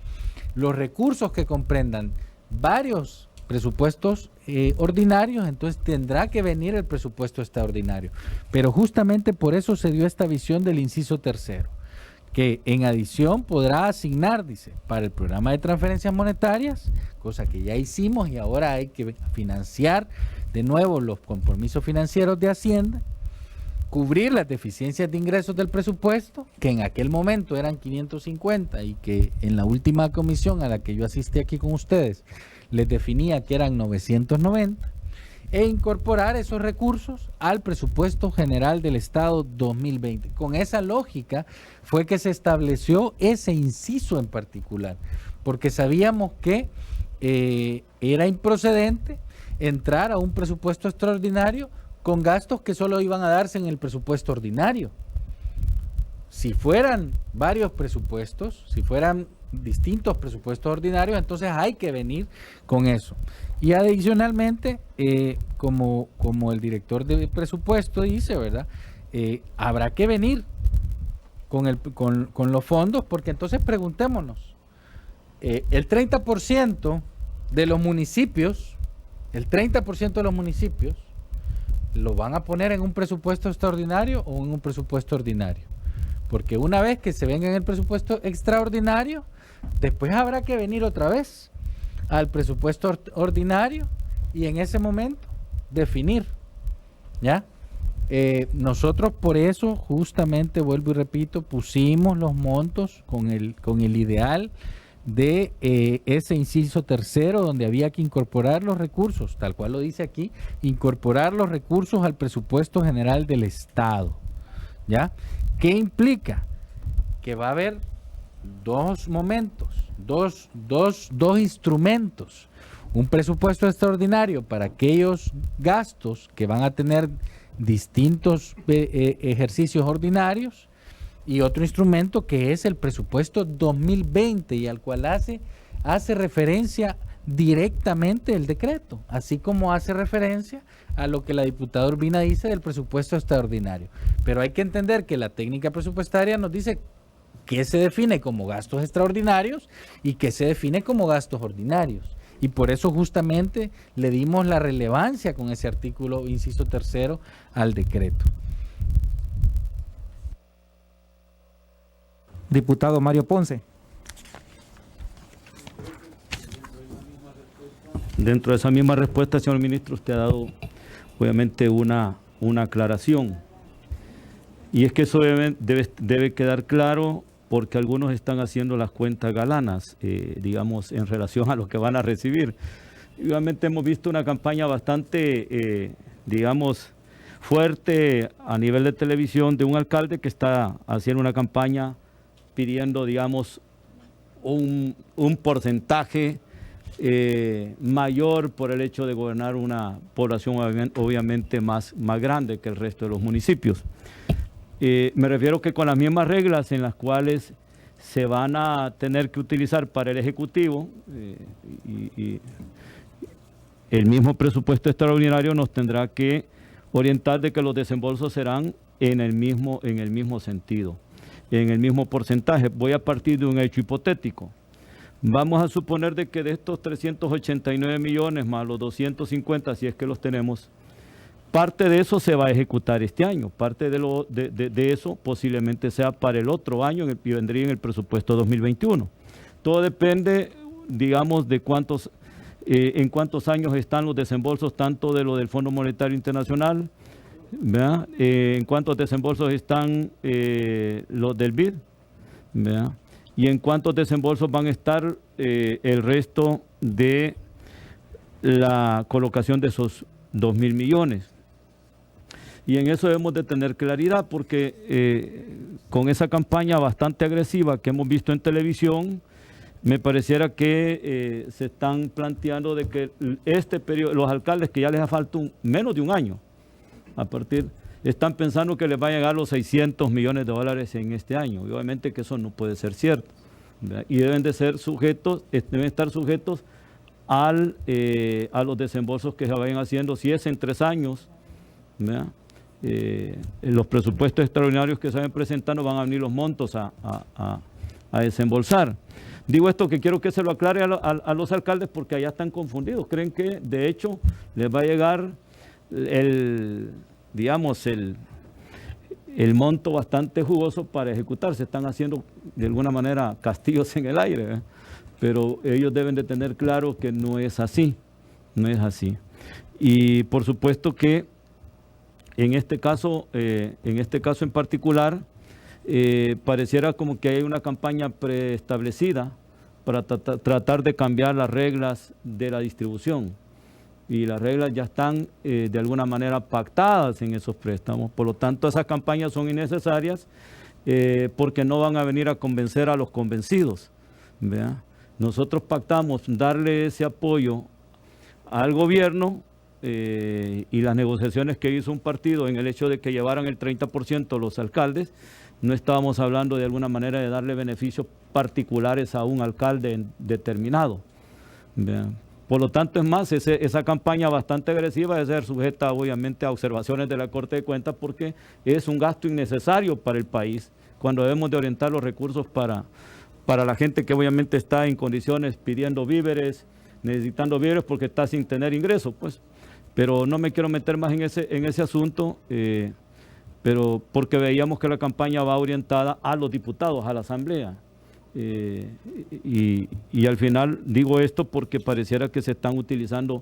Los recursos que comprendan varios presupuestos ordinarios, entonces tendrá que venir el presupuesto extraordinario. Pero justamente por eso se dio esta visión del inciso 3, que en adición podrá asignar, dice, para el programa de transferencias monetarias, cosa que ya hicimos y ahora hay que financiar de nuevo los compromisos financieros de Hacienda, cubrir las deficiencias de ingresos del presupuesto, que en aquel momento eran 550 y que en la última comisión a la que yo asistí aquí con ustedes les definía que eran 990, e incorporar esos recursos al presupuesto general del Estado 2020. Con esa lógica fue que se estableció ese inciso en particular, porque sabíamos que era improcedente entrar a un presupuesto extraordinario con gastos que solo iban a darse en el presupuesto ordinario. Si fueran varios presupuestos, si fueran distintos presupuestos ordinarios, entonces hay que venir con eso. Y adicionalmente, como el director de presupuesto dice, ¿verdad? Habrá que venir con los fondos, porque entonces preguntémonos, el 30% de los municipios, ¿lo van a poner en un presupuesto extraordinario o en un presupuesto ordinario? Porque una vez que se venga en el presupuesto extraordinario, después habrá que venir otra vez al presupuesto ordinario y en ese momento definir, ¿ya? Nosotros por eso justamente, vuelvo y repito, pusimos los montos con el ideal de ese inciso 3, donde había que incorporar los recursos, tal cual lo dice aquí, incorporar los recursos al presupuesto general del Estado, ¿ya? ¿Qué implica? Que va a haber dos momentos, dos instrumentos. un presupuesto extraordinario para aquellos gastos que van a tener distintos ejercicios ordinarios, y otro instrumento que es el presupuesto 2020 y al cual hace referencia directamente el decreto, así como hace referencia a lo que la diputada Urbina dice del presupuesto extraordinario. Pero hay que entender que la técnica presupuestaria nos dice qué se define como gastos extraordinarios y qué se define como gastos ordinarios. Y por eso justamente le dimos la relevancia con ese artículo, inciso tercero, al decreto. Diputado Mario Ponce. Dentro de esa misma respuesta, señor ministro, usted ha dado obviamente una aclaración. Y es que eso debe quedar claro, porque algunos están haciendo las cuentas galanas, digamos, en relación a lo que van a recibir. Y obviamente hemos visto una campaña bastante, digamos, fuerte a nivel de televisión de un alcalde que está haciendo una campaña pidiendo, digamos, un porcentaje mayor por el hecho de gobernar una población obviamente más grande que el resto de los municipios. Me refiero que con las mismas reglas en las cuales se van a tener que utilizar para el Ejecutivo, y el mismo presupuesto extraordinario nos tendrá que orientar de que los desembolsos serán en el mismo sentido, en el mismo porcentaje. Voy a partir de un hecho hipotético. Vamos a suponer de que de estos 389 millones más los 250, si es que los tenemos, parte de eso se va a ejecutar este año, parte de eso posiblemente sea para el otro año y vendría en el presupuesto 2021. Todo depende, digamos, de en cuántos años están los desembolsos, tanto de lo del Fondo Monetario Internacional, ¿verdad? En cuántos desembolsos están los del BID, ¿verdad? Y en cuántos desembolsos van a estar el resto de la colocación de esos 2.000 millones. Y en eso debemos de tener claridad, porque con esa campaña bastante agresiva que hemos visto en televisión, me pareciera que se están planteando de que este periodo, los alcaldes que ya les falta menos de un año, están pensando que les va a llegar los 600 millones de dólares en este año. Y obviamente que eso no puede ser cierto, ¿verdad? Y deben estar sujetos a los desembolsos que se vayan haciendo. Si es en 3 años, ¿verdad? Los presupuestos extraordinarios que se vayan presentando van a venir los montos a desembolsar. Digo esto que quiero que se lo aclare a los alcaldes, porque allá están confundidos. Creen que de hecho les va a llegar el monto bastante jugoso para ejecutar. Se están haciendo de alguna manera castillos en el aire, ¿eh? Pero ellos deben de tener claro que no es así, no es así. Y por supuesto que en este caso en particular, pareciera como que hay una campaña preestablecida para tratar de cambiar las reglas de la distribución. Y las reglas ya están de alguna manera pactadas en esos préstamos. Por lo tanto, esas campañas son innecesarias porque no van a venir a convencer a los convencidos, ¿verdad? Nosotros pactamos darle ese apoyo al gobierno y las negociaciones que hizo un partido en el hecho de que llevaran el 30% los alcaldes. No estábamos hablando de alguna manera de darle beneficios particulares a un alcalde determinado, ¿verdad? Por lo tanto, es más, esa campaña bastante agresiva debe ser sujeta obviamente a observaciones de la Corte de Cuentas, porque es un gasto innecesario para el país, cuando debemos de orientar los recursos para la gente que obviamente está en condiciones pidiendo víveres, necesitando víveres porque está sin tener ingresos, pues. Pero no me quiero meter más en ese asunto, pero porque veíamos que la campaña va orientada a los diputados, a la Asamblea. Y al final digo esto porque pareciera que se están utilizando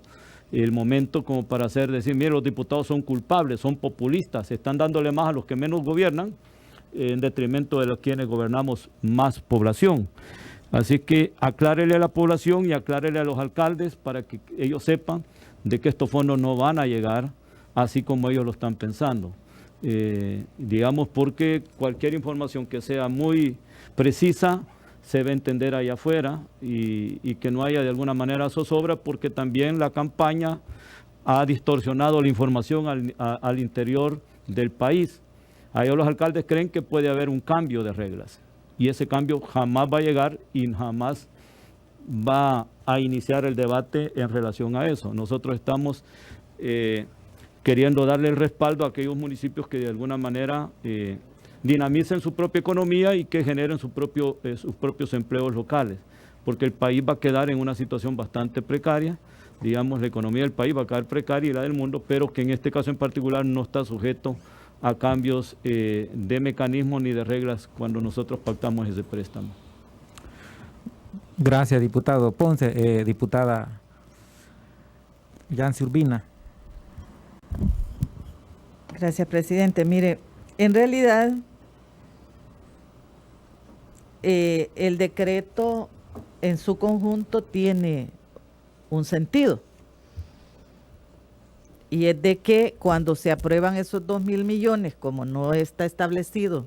el momento como para decir, mire, los diputados son culpables, son populistas, se están dándole más a los que menos gobiernan en detrimento de los quienes gobernamos más población. Así que aclárele a la población y aclárele a los alcaldes para que ellos sepan de que estos fondos no van a llegar así como ellos lo están pensando. Digamos, porque cualquier información que sea muy precisa se va a entender allá afuera y que no haya de alguna manera zozobra, porque también la campaña ha distorsionado la información al interior del país. Ahí los alcaldes creen que puede haber un cambio de reglas y ese cambio jamás va a llegar y jamás va a iniciar el debate en relación a eso. Nosotros estamos queriendo darle el respaldo a aquellos municipios que de alguna manera dinamicen su propia economía y que generen sus propios empleos locales, porque el país va a quedar en una situación bastante precaria. Digamos, la economía del país va a quedar precaria y la del mundo, pero que en este caso en particular no está sujeto a cambios de mecanismos ni de reglas cuando nosotros pactamos ese préstamo. Gracias, diputado Ponce. Diputada Yancy Urbina. Gracias, presidente. Mire, en realidad el decreto en su conjunto tiene un sentido. Y es de que cuando se aprueban esos 2.000 millones, como no está establecido,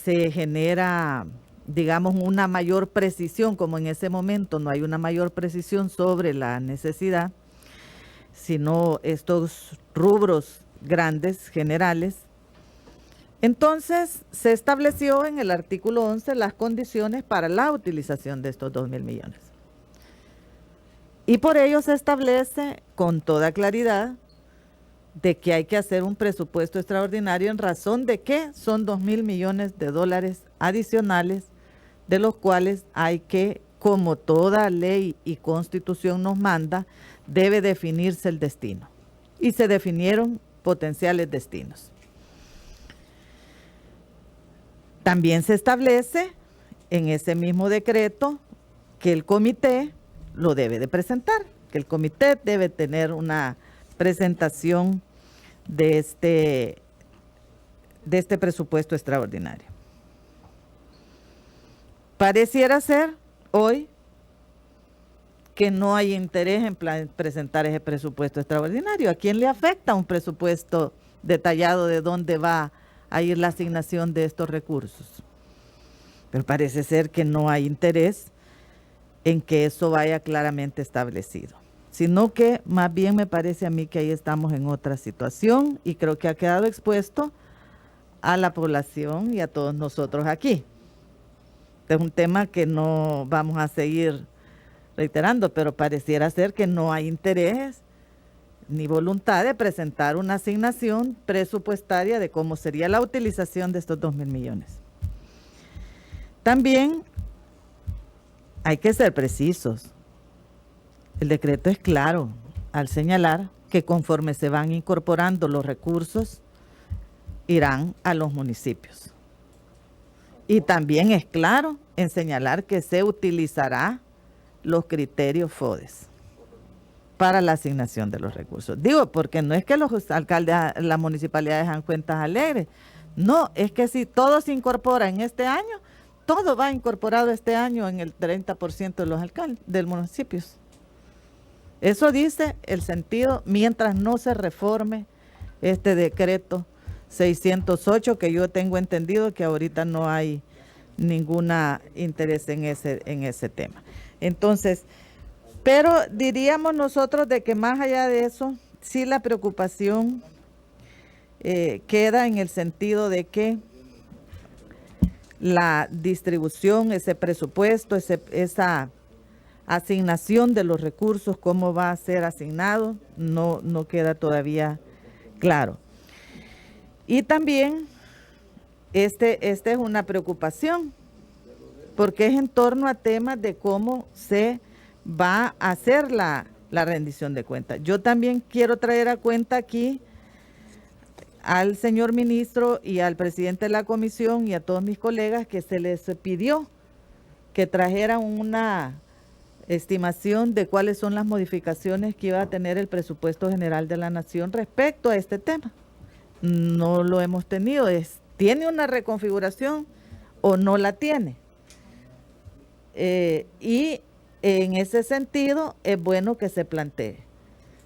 se genera, digamos, una mayor precisión, como en ese momento no hay una mayor precisión sobre la necesidad, sino estos rubros grandes, generales. Entonces, se estableció en el artículo 11 las condiciones para la utilización de estos 2.000 millones. Y por ello se establece con toda claridad de que hay que hacer un presupuesto extraordinario en razón de que son 2.000 millones de dólares adicionales, de los cuales hay que, como toda ley y constitución nos manda, debe definirse el destino. Y se definieron potenciales destinos. También se establece en ese mismo decreto que el comité lo debe de presentar, que el comité debe tener una presentación de este presupuesto extraordinario. Pareciera ser hoy que no hay interés en presentar ese presupuesto extraordinario. ¿A quién le afecta un presupuesto detallado de dónde va a ir la asignación de estos recursos? Pero parece ser que no hay interés en que eso vaya claramente establecido, sino que más bien me parece a mí que ahí estamos en otra situación y creo que ha quedado expuesto a la población y a todos nosotros aquí. Es un tema que no vamos a seguir reiterando, pero pareciera ser que no hay interés ni voluntad de presentar una asignación presupuestaria de cómo sería la utilización de estos 2.000 millones. También hay que ser precisos. El decreto es claro al señalar que conforme se van incorporando los recursos, irán a los municipios. Y también es claro en señalar que se utilizará los criterios FODES para la asignación de los recursos. Digo, porque no es que los alcaldes, las municipalidades hagan cuentas alegres. No, es que si todo se incorpora en este año, todo va incorporado este año en el 30% de los alcaldes, de los municipios. Eso dice el sentido mientras no se reforme este decreto 608, que yo tengo entendido que ahorita no hay ningún interés en ese tema. Entonces, pero diríamos nosotros de que más allá de eso, sí la preocupación queda en el sentido de que la distribución, ese presupuesto, esa asignación de los recursos, cómo va a ser asignado, no queda todavía claro. Y también esta es una preocupación, porque es en torno a temas de cómo se va a hacer la rendición de cuentas. Yo también quiero traer a cuenta aquí al señor ministro y al presidente de la comisión y a todos mis colegas que se les pidió que trajeran una estimación de cuáles son las modificaciones que iba a tener el presupuesto general de la nación respecto a este tema. No lo hemos tenido. ¿Tiene una reconfiguración o no la tiene? Y en ese sentido es bueno que se plantee,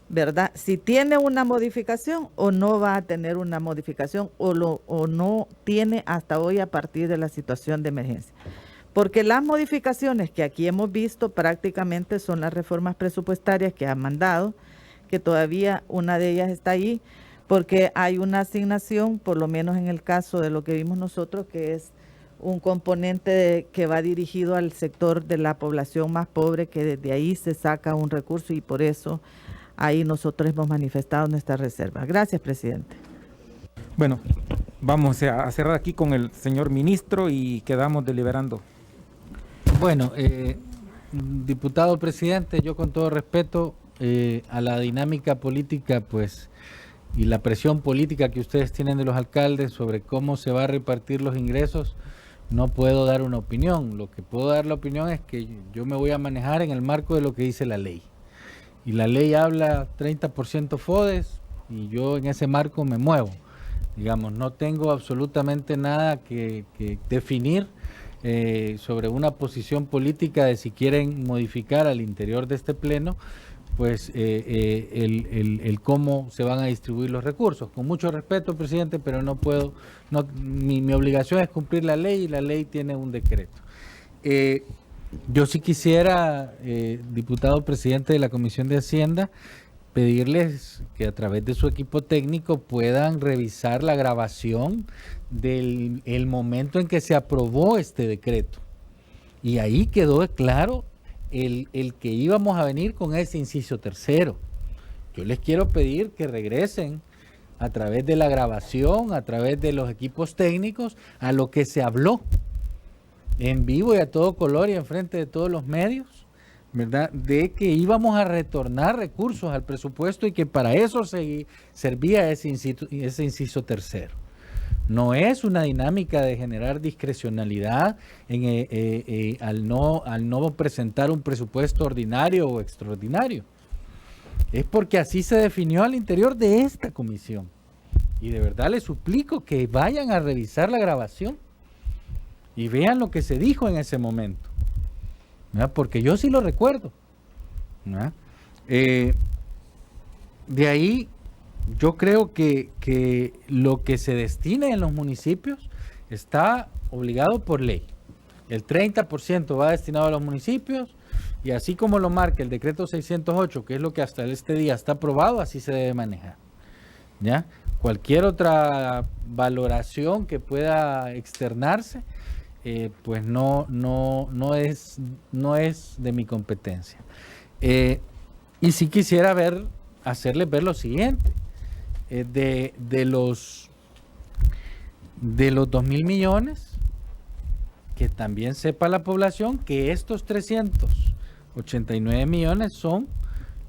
¿verdad? Si tiene una modificación o no va a tener una modificación o no tiene hasta hoy a partir de la situación de emergencia. Porque las modificaciones que aquí hemos visto prácticamente son las reformas presupuestarias que han mandado, que todavía una de ellas está ahí, porque hay una asignación, por lo menos en el caso de lo que vimos nosotros, que es un componente que va dirigido al sector de la población más pobre, que desde ahí se saca un recurso y por eso ahí nosotros hemos manifestado nuestra reserva. Gracias, presidente. Bueno, vamos a cerrar aquí con el señor ministro y quedamos deliberando. Bueno, diputado presidente, yo con todo respeto a la dinámica política, pues, y la presión política que ustedes tienen de los alcaldes sobre cómo se va a repartir los ingresos, no puedo dar una opinión. Lo que puedo dar la opinión es que yo me voy a manejar en el marco de lo que dice la ley. Y la ley habla 30% FODES y yo en ese marco me muevo. Digamos, no tengo absolutamente nada que definir sobre una posición política de si quieren modificar al interior de este pleno, pues el cómo se van a distribuir los recursos. Con mucho respeto, presidente, pero no puedo, mi obligación es cumplir la ley y la ley tiene un decreto. Yo sí quisiera, diputado presidente de la Comisión de Hacienda, pedirles que a través de su equipo técnico puedan revisar la grabación del momento en que se aprobó este decreto. Y ahí quedó claro el que íbamos a venir con ese inciso tercero. Yo les quiero pedir que regresen a través de la grabación, a través de los equipos técnicos, a lo que se habló en vivo y a todo color y en frente de todos los medios, ¿verdad? De que íbamos a retornar recursos al presupuesto y que para eso servía ese inciso tercero. No es una dinámica de generar discrecionalidad al no presentar un presupuesto ordinario o extraordinario. Es porque así se definió al interior de esta comisión. Y de verdad les suplico que vayan a revisar la grabación y vean lo que se dijo en ese momento, ¿verdad? Porque yo sí lo recuerdo, ¿verdad? De ahí yo creo que lo que se destina en los municipios está obligado por ley. El 30% va destinado a los municipios y así como lo marca el decreto 608, que es lo que hasta este día está aprobado, así se debe manejar, ¿ya? Cualquier otra valoración que pueda externarse, pues no es de mi competencia. Y sí quisiera hacerles ver lo siguiente. De los 2.000 millones, que también sepa la población que estos 389 millones son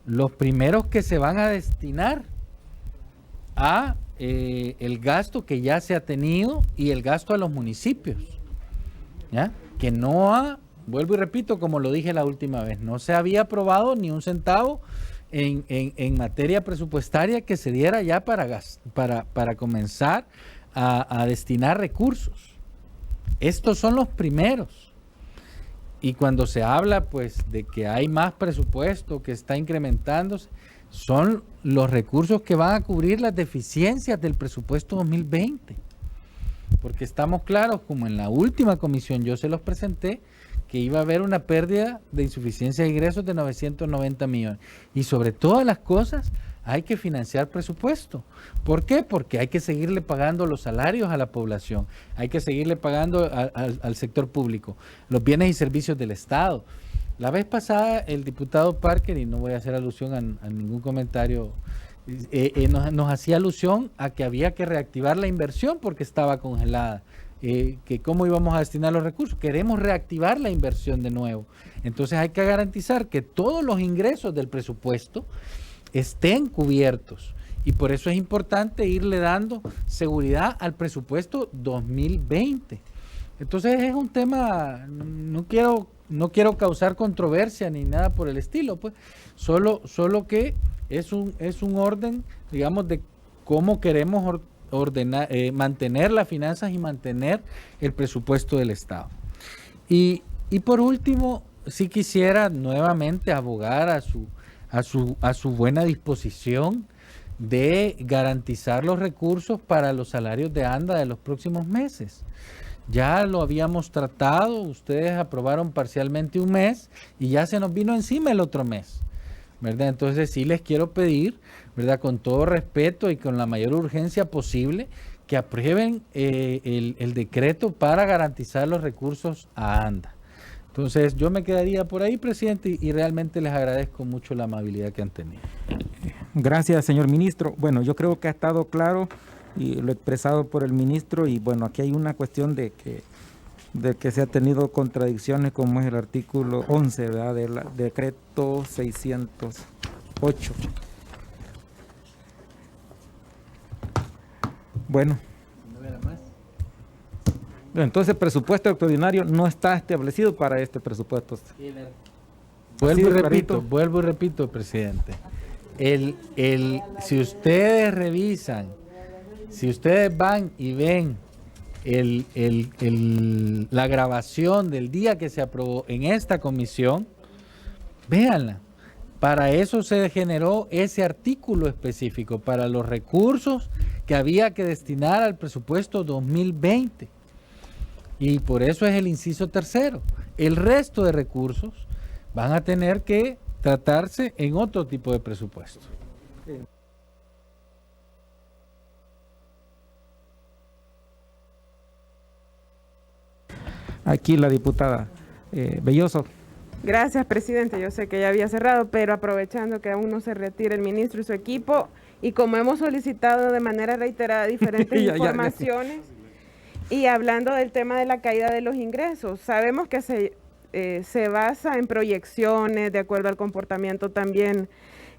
los primeros que se van a destinar a el gasto que ya se ha tenido y el gasto a los municipios, ¿ya? Que vuelvo y repito, como lo dije la última vez, no se había aprobado ni un centavo en materia presupuestaria que se diera ya para comenzar a destinar recursos. Estos son los primeros. Y cuando se habla pues de que hay más presupuesto que está incrementándose, son los recursos que van a cubrir las deficiencias del presupuesto 2020. Porque estamos claros, como en la última comisión yo se los presenté, que iba a haber una pérdida de insuficiencia de ingresos de 990 millones. Y sobre todas las cosas hay que financiar presupuesto. ¿Por qué? Porque hay que seguirle pagando los salarios a la población, hay que seguirle pagando al sector público, los bienes y servicios del Estado. La vez pasada el diputado Parker, y no voy a hacer alusión a ningún comentario, nos hacía alusión a que había que reactivar la inversión porque estaba congelada. Que cómo íbamos a destinar los recursos. Queremos reactivar la inversión de nuevo. Entonces hay que garantizar que todos los ingresos del presupuesto estén cubiertos. Y por eso es importante irle dando seguridad al presupuesto 2020. Entonces es un tema, no quiero causar controversia ni nada por el estilo, pues solo que es un orden, digamos, de cómo queremos mantener las finanzas y mantener el presupuesto del Estado. Y por último, sí quisiera nuevamente abogar a su buena disposición de garantizar los recursos para los salarios de ANDA de los próximos meses. ya lo habíamos tratado, ustedes aprobaron parcialmente un mes y ya se nos vino encima el otro mes, ¿verdad? Entonces sí les quiero pedir, ¿verdad? Con todo respeto y con la mayor urgencia posible, que aprueben el decreto para garantizar los recursos a ANDA. Entonces yo me quedaría por ahí, presidente, y realmente les agradezco mucho la amabilidad que han tenido. Gracias, señor ministro. Bueno, yo creo que ha estado claro y lo expresado por el ministro, y bueno, aquí hay una cuestión de que se ha tenido contradicciones, como es el artículo 11, ¿verdad?, del decreto 608. Bueno. Entonces, el presupuesto extraordinario no está establecido para este presupuesto. Vuelvo y repito, presidente. Si ustedes revisan, si ustedes van y ven la grabación del día que se aprobó en esta comisión, véanla. Para eso se generó ese artículo específico, para los recursos que había que destinar al presupuesto 2020. Y por eso es el inciso tercero. El resto de recursos van a tener que tratarse en otro tipo de presupuesto. Aquí la diputada Belloso. Gracias, presidente. Yo sé que ya había cerrado, pero aprovechando que aún no se retira el ministro y su equipo, y como hemos solicitado de manera reiterada diferentes informaciones, y hablando del tema de la caída de los ingresos, sabemos que se basa en proyecciones de acuerdo al comportamiento también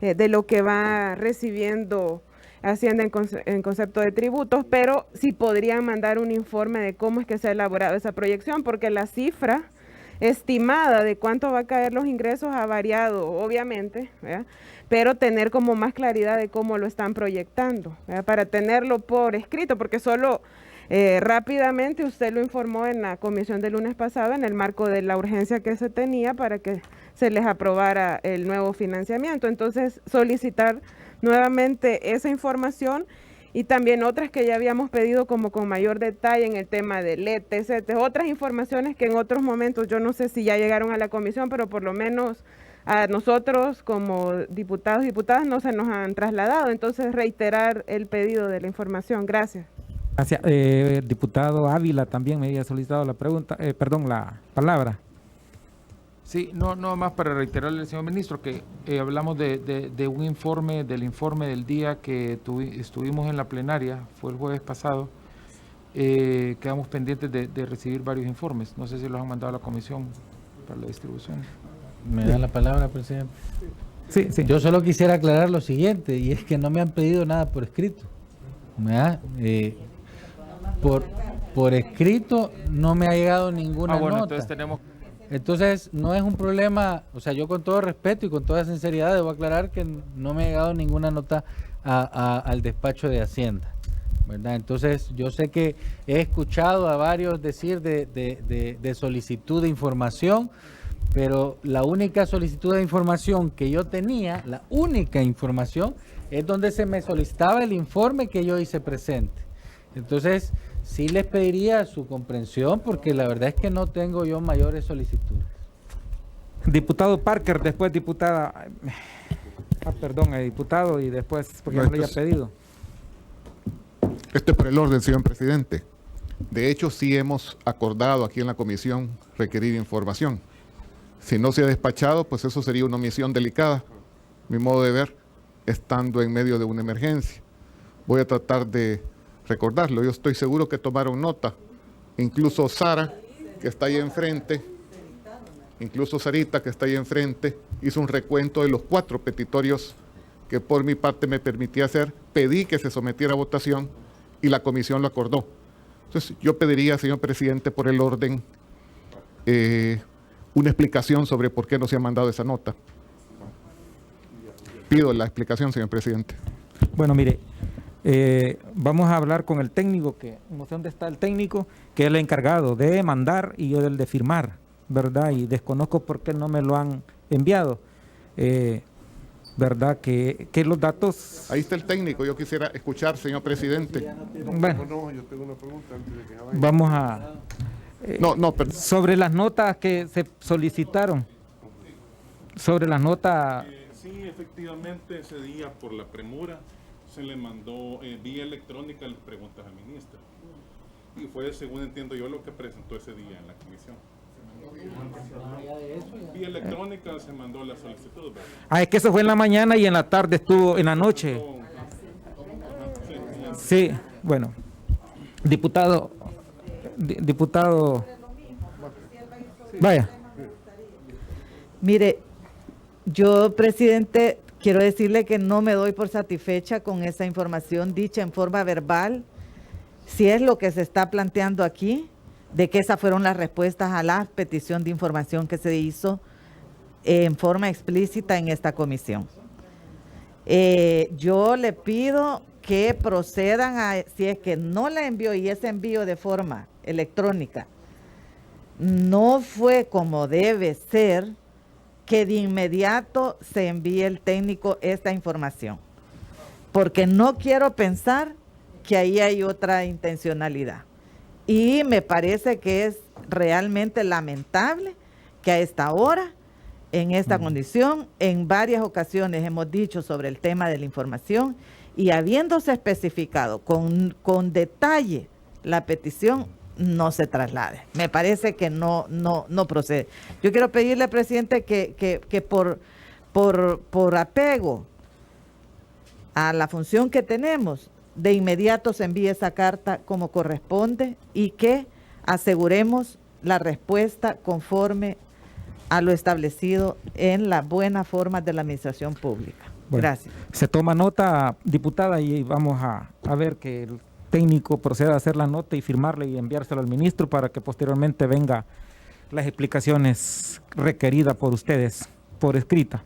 de lo que va recibiendo Hacienda en concepto de tributos, pero si podrían mandar un informe de cómo es que se ha elaborado esa proyección, porque la cifra estimada de cuánto va a caer los ingresos ha variado, obviamente, ¿verdad?, pero tener como más claridad de cómo lo están proyectando, ¿verdad?, para tenerlo por escrito, porque solo rápidamente usted lo informó en la comisión del lunes pasado en el marco de la urgencia que se tenía para que se les aprobara el nuevo financiamiento. Entonces, solicitar nuevamente esa información y también otras que ya habíamos pedido como con mayor detalle en el tema del ETC, otras informaciones que en otros momentos yo no sé si ya llegaron a la comisión, pero por lo menos a nosotros como diputados y diputadas no se nos han trasladado. Entonces, reiterar el pedido de la información. Gracias. Gracias. Diputado Ávila también me había solicitado la palabra. Sí, no más para reiterarle al señor ministro que hablamos de un informe, del informe del día que estuvimos en la plenaria, fue el jueves pasado. Quedamos pendientes de recibir varios informes. No sé si los han mandado a la comisión para la distribución. ¿Me da la palabra, presidente? Sí. Yo solo quisiera aclarar lo siguiente, y es que no me han pedido nada por escrito. Por escrito no me ha llegado ninguna nota. Entonces no es un problema, o sea, yo con todo respeto y con toda sinceridad debo aclarar que no me ha llegado ninguna nota al despacho de Hacienda, ¿verdad? Entonces yo sé que he escuchado a varios decir de solicitud de información, pero la única solicitud de información que yo tenía, la única información, es donde se me solicitaba el informe que yo hice presente. Entonces, sí les pediría su comprensión, porque la verdad es que no tengo yo mayores solicitudes. Diputado Parker, después diputada... diputado, y después, porque no le haya pedido. Esto es por el orden, señor presidente. De hecho, sí hemos acordado aquí en la comisión requerir información. Si no se ha despachado, pues eso sería una omisión delicada, mi modo de ver, estando en medio de una emergencia. Voy a tratar de recordarlo. Yo estoy seguro que tomaron nota. Incluso Sara, que está ahí enfrente, incluso Sarita, que está ahí enfrente, hizo un recuento de los 4 petitorios que por mi parte me permitía hacer. Pedí que se sometiera a votación y la comisión lo acordó. Entonces, yo pediría, señor presidente, por el orden, una explicación sobre por qué no se ha mandado esa nota. Pido la explicación, señor presidente. Bueno, mire, vamos a hablar con el técnico, que no sé dónde está el técnico, que es el encargado de mandar y yo del de firmar, ¿verdad? Y desconozco por qué no me lo han enviado. ¿verdad? Que los datos... Ahí está el técnico, yo quisiera escuchar, señor presidente. Bueno, yo tengo una pregunta antes de que vaya. vamos a... perdón. Sobre las notas que se solicitaron, sobre las notas... Sí, efectivamente, ese día, por la premura, se le mandó vía electrónica las preguntas al ministro. Y fue, según entiendo yo, lo que presentó ese día en la comisión. Vía electrónica se mandó la solicitud, ¿verdad? Es que eso fue en la mañana y en la tarde estuvo, en la noche. Sí, bueno. Diputado, vaya. Mire, yo, presidente, quiero decirle que no me doy por satisfecha con esa información dicha en forma verbal. Si es lo que se está planteando aquí, de que esas fueron las respuestas a la petición de información que se hizo en forma explícita en esta comisión. Yo le pido que procedan si es que no la envió y ese envío de forma electrónica no fue como debe ser, que de inmediato se envíe el técnico esta información, porque no quiero pensar que ahí hay otra intencionalidad. Y me parece que es realmente lamentable que a esta hora, en esta condición, en varias ocasiones hemos dicho sobre el tema de la información y habiéndose especificado con detalle la petición, no se traslade. Me parece que no procede. Yo quiero pedirle, presidente, que por apego a la función que tenemos, de inmediato se envíe esa carta como corresponde y que aseguremos la respuesta conforme a lo establecido en las buenas formas de la administración pública. Bueno, gracias. Se toma nota, diputada, y vamos a ver que el técnico proceda a hacer la nota y firmarla y enviárselo al ministro para que posteriormente venga las explicaciones requeridas por ustedes por escrita.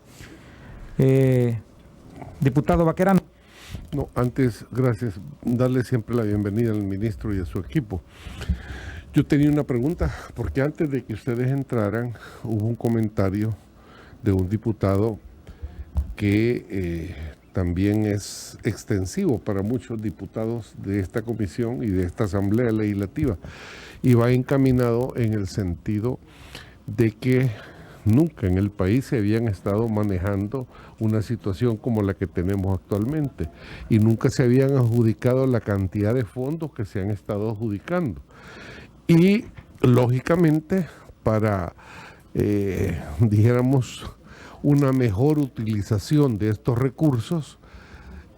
Diputado Baquerano. No, antes, gracias, darle siempre la bienvenida al ministro y a su equipo. Yo tenía una pregunta, porque antes de que ustedes entraran, hubo un comentario de un diputado que también es extensivo para muchos diputados de esta comisión y de esta Asamblea Legislativa, y va encaminado en el sentido de que nunca en el país se habían estado manejando una situación como la que tenemos actualmente y nunca se habían adjudicado la cantidad de fondos que se han estado adjudicando. Y lógicamente para, dijéramos, una mejor utilización de estos recursos,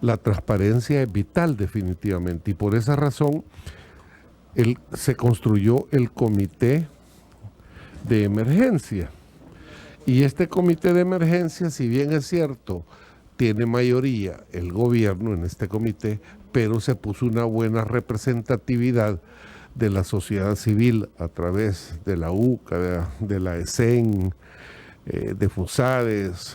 la transparencia es vital definitivamente, y por esa razón se construyó el comité de emergencia. Y este comité de emergencia, si bien es cierto, tiene mayoría el gobierno en este comité, pero se puso una buena representatividad de la sociedad civil a través de la UCA, de la ESEN, de FUSADES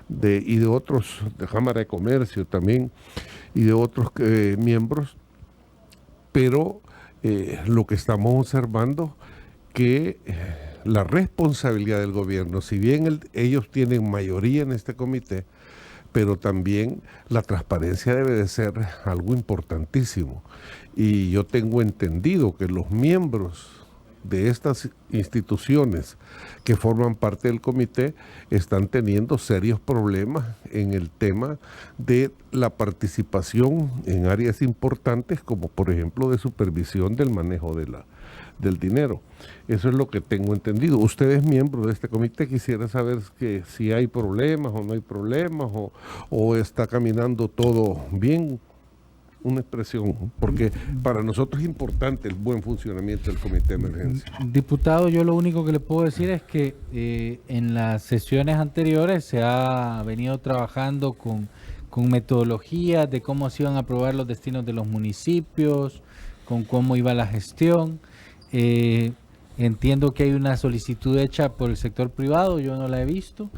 y de otros, de Cámara de Comercio también, y de otros miembros, pero lo que estamos observando que la responsabilidad del gobierno, si bien ellos tienen mayoría en este comité, pero también la transparencia debe de ser algo importantísimo. Y yo tengo entendido que los miembros de estas instituciones que forman parte del comité están teniendo serios problemas en el tema de la participación en áreas importantes, como por ejemplo de supervisión del manejo del dinero. Eso es lo que tengo entendido. Usted es miembro de este comité, quisiera saber que si hay problemas o no hay problemas, o está caminando todo bien. Una expresión, porque para nosotros es importante el buen funcionamiento del comité de emergencia. Diputado, yo lo único que le puedo decir es que en las sesiones anteriores se ha venido trabajando con metodologías de cómo se iban a aprobar los destinos de los municipios, con cómo iba la gestión. Entiendo que hay una solicitud hecha por el sector privado, yo no la he visto,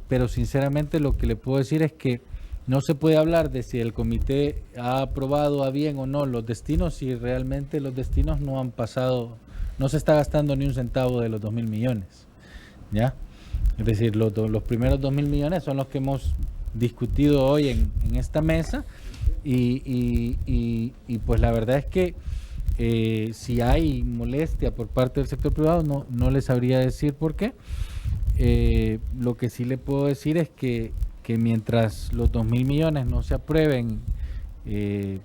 pero sinceramente lo que le puedo decir es que no se puede hablar de si el comité ha aprobado a bien o no los destinos si realmente los destinos no han pasado, no se está gastando ni un centavo de los 2.000 millones, ¿ya? Es decir, los primeros 2.000 millones son los que hemos discutido hoy en esta mesa y pues la verdad es que si hay molestia por parte del sector privado, no les sabría decir por qué. Lo que sí le puedo decir es que mientras los 2.000 millones no se aprueben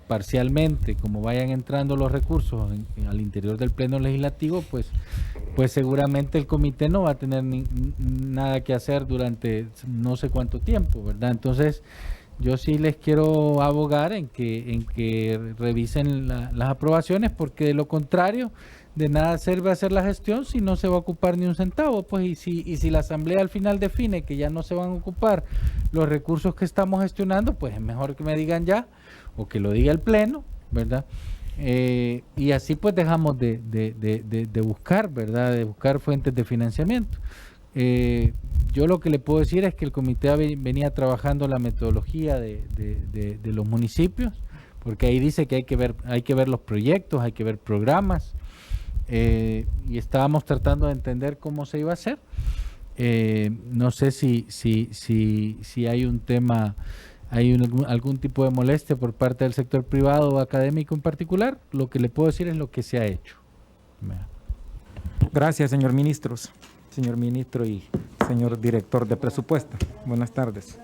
parcialmente, como vayan entrando los recursos al interior del Pleno Legislativo, pues seguramente el comité no va a tener nada que hacer durante no sé cuánto tiempo, ¿verdad? Entonces, yo sí les quiero abogar en que revisen las aprobaciones, porque de lo contrario, de nada sirve hacer la gestión si no se va a ocupar ni un centavo, pues, y si la Asamblea al final define que ya no se van a ocupar los recursos que estamos gestionando, pues es mejor que me digan ya, o que lo diga el Pleno, ¿verdad? Y así pues dejamos de buscar, ¿verdad? De buscar fuentes de financiamiento. Yo lo que le puedo decir es que el comité venía trabajando la metodología de los municipios, porque ahí dice que hay que ver los proyectos, hay que ver programas, y estábamos tratando de entender cómo se iba a hacer. No sé si hay un tema, hay algún tipo de molestia por parte del sector privado o académico en particular. Lo que le puedo decir es lo que se ha hecho. Gracias, señor ministro y señor director de presupuesto. Buenas tardes.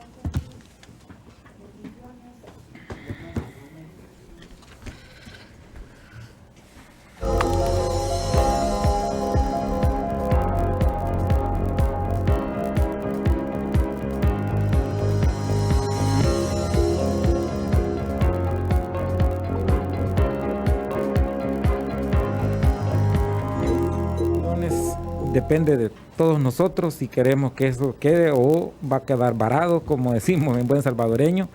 Depende de todos nosotros si queremos que eso quede o va a quedar varado, como decimos en buen salvadoreño.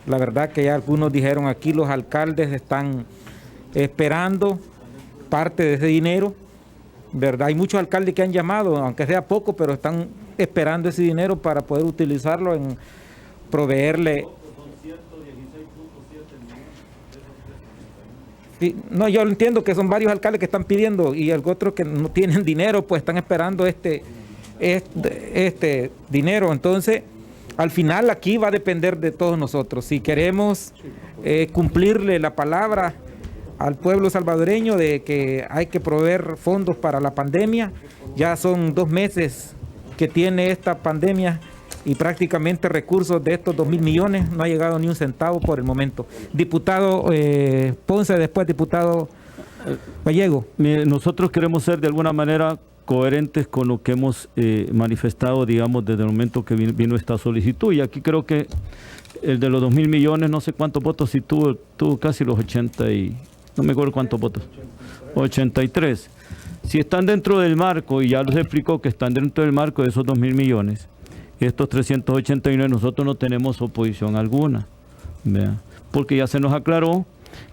La verdad que ya algunos dijeron aquí, los alcaldes están esperando parte de ese dinero, ¿verdad? Hay muchos alcaldes que han llamado, aunque sea poco, pero están esperando ese dinero para poder utilizarlo en proveerle. Sí, no, yo entiendo que son varios alcaldes que están pidiendo y otros que no tienen dinero, pues están esperando este dinero. Entonces, al final aquí va a depender de todos nosotros. Si queremos cumplirle la palabra al pueblo salvadoreño de que hay que proveer fondos para la pandemia, ya son 2 meses que tiene esta pandemia y prácticamente recursos de estos 2.000 millones no ha llegado ni un centavo por el momento. Diputado Ponce, después diputado Gallego. Nosotros queremos ser de alguna manera coherentes con lo que hemos manifestado, digamos, desde el momento que vino esta solicitud. Y aquí creo que el de los 2.000 millones, no sé cuántos votos, si tuvo casi los 80 y... no me acuerdo cuántos votos. 83. Si están dentro del marco, y ya les explicó que están dentro del marco de esos 2.000 millones, estos 389, nosotros no tenemos oposición alguna, ¿verdad? Porque ya se nos aclaró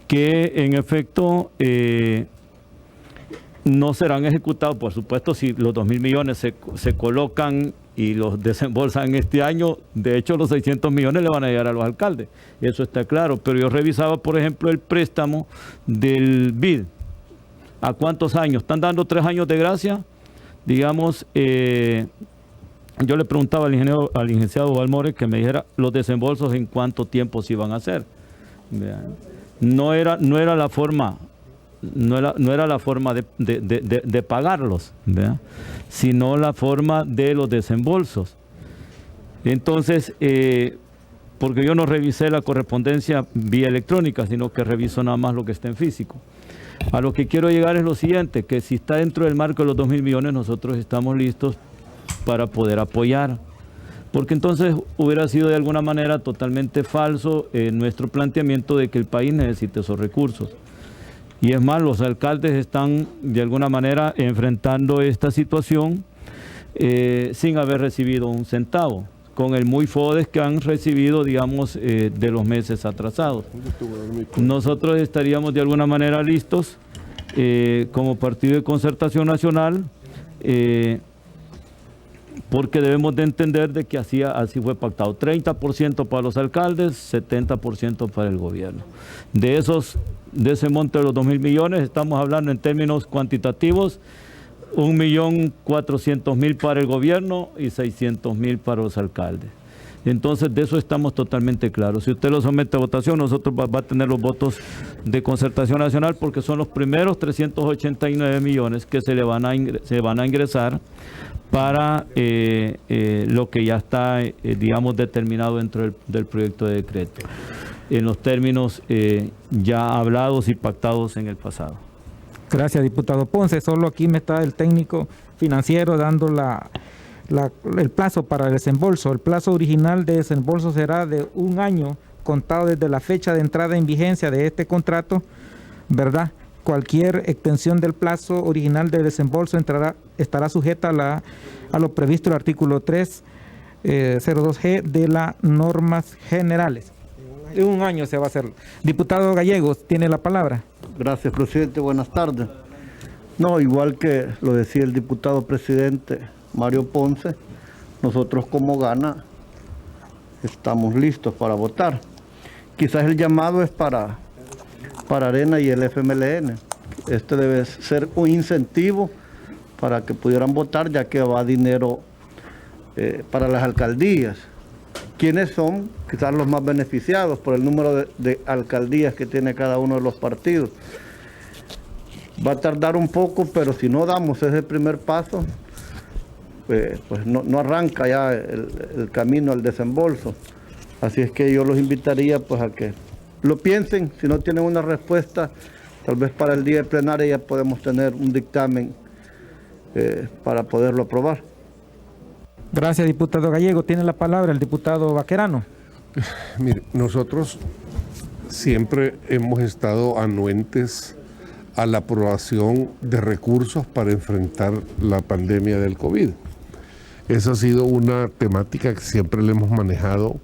que en efecto no serán ejecutados. Por supuesto, si los 2.000 millones se colocan y los desembolsan este año, de hecho los 600 millones le van a llegar a los alcaldes, eso está claro. Pero yo revisaba, por ejemplo, el préstamo del BID. ¿A cuántos años? ¿Están dando 3 años de gracia? Digamos, yo le preguntaba al licenciado Valmore que me dijera los desembolsos en cuánto tiempo se iban a hacer. No era la forma, no era la forma de pagarlos, ¿verdad? Sino la forma de los desembolsos. Entonces, porque yo no revisé la correspondencia vía electrónica, sino que reviso nada más lo que está en físico. A lo que quiero llegar es lo siguiente, que si está dentro del marco de los 2.000 millones, nosotros estamos listos para poder apoyar, porque entonces hubiera sido de alguna manera totalmente falso nuestro planteamiento de que el país necesite esos recursos. Y es más, los alcaldes están de alguna manera enfrentando esta situación sin haber recibido un centavo, con el muy FODES que han recibido, digamos, de los meses atrasados. Nosotros estaríamos de alguna manera listos como Partido de Concertación Nacional, porque debemos de entender de que así fue pactado. 30% para los alcaldes, 70% para el gobierno. De ese monto de los 2.000 millones, estamos hablando en términos cuantitativos, 1.400.000 para el gobierno y 600.000 para los alcaldes. Entonces, de eso estamos totalmente claros. Si usted lo somete a votación, nosotros va a tener los votos de Concertación Nacional porque son los primeros 389 millones que se van a ingresar para lo que ya está, digamos, determinado dentro del proyecto de decreto, en los términos ya hablados y pactados en el pasado. Gracias, diputado Ponce. Solo aquí me está el técnico financiero dando el plazo para el desembolso. El plazo original de desembolso será de 1 año contado desde la fecha de entrada en vigencia de este contrato, ¿verdad? Cualquier extensión del plazo original de desembolso estará sujeta a lo previsto en el artículo 302G de las normas generales. En 1 año se va a hacer. Diputado Gallegos, tiene la palabra. Gracias, presidente. Buenas tardes. No, igual que lo decía el diputado presidente Mario Ponce, nosotros como Gana estamos listos para votar. Quizás el llamado es para Arena y el FMLN. Este debe ser un incentivo para que pudieran votar, ya que va dinero para las alcaldías. ¿Quiénes son? Quizás los más beneficiados por el número de alcaldías que tiene cada uno de los partidos. Va a tardar un poco, pero si no damos ese primer paso, pues no arranca ya el camino al desembolso. Así es que yo los invitaría pues a que lo piensen. Si no tienen una respuesta, tal vez para el día de plenaria ya podemos tener un dictamen para poderlo aprobar. Gracias, diputado Gallego. Tiene la palabra el diputado Vaquerano. Mire, nosotros siempre hemos estado anuentes a la aprobación de recursos para enfrentar la pandemia del COVID. Esa ha sido una temática que siempre le hemos manejado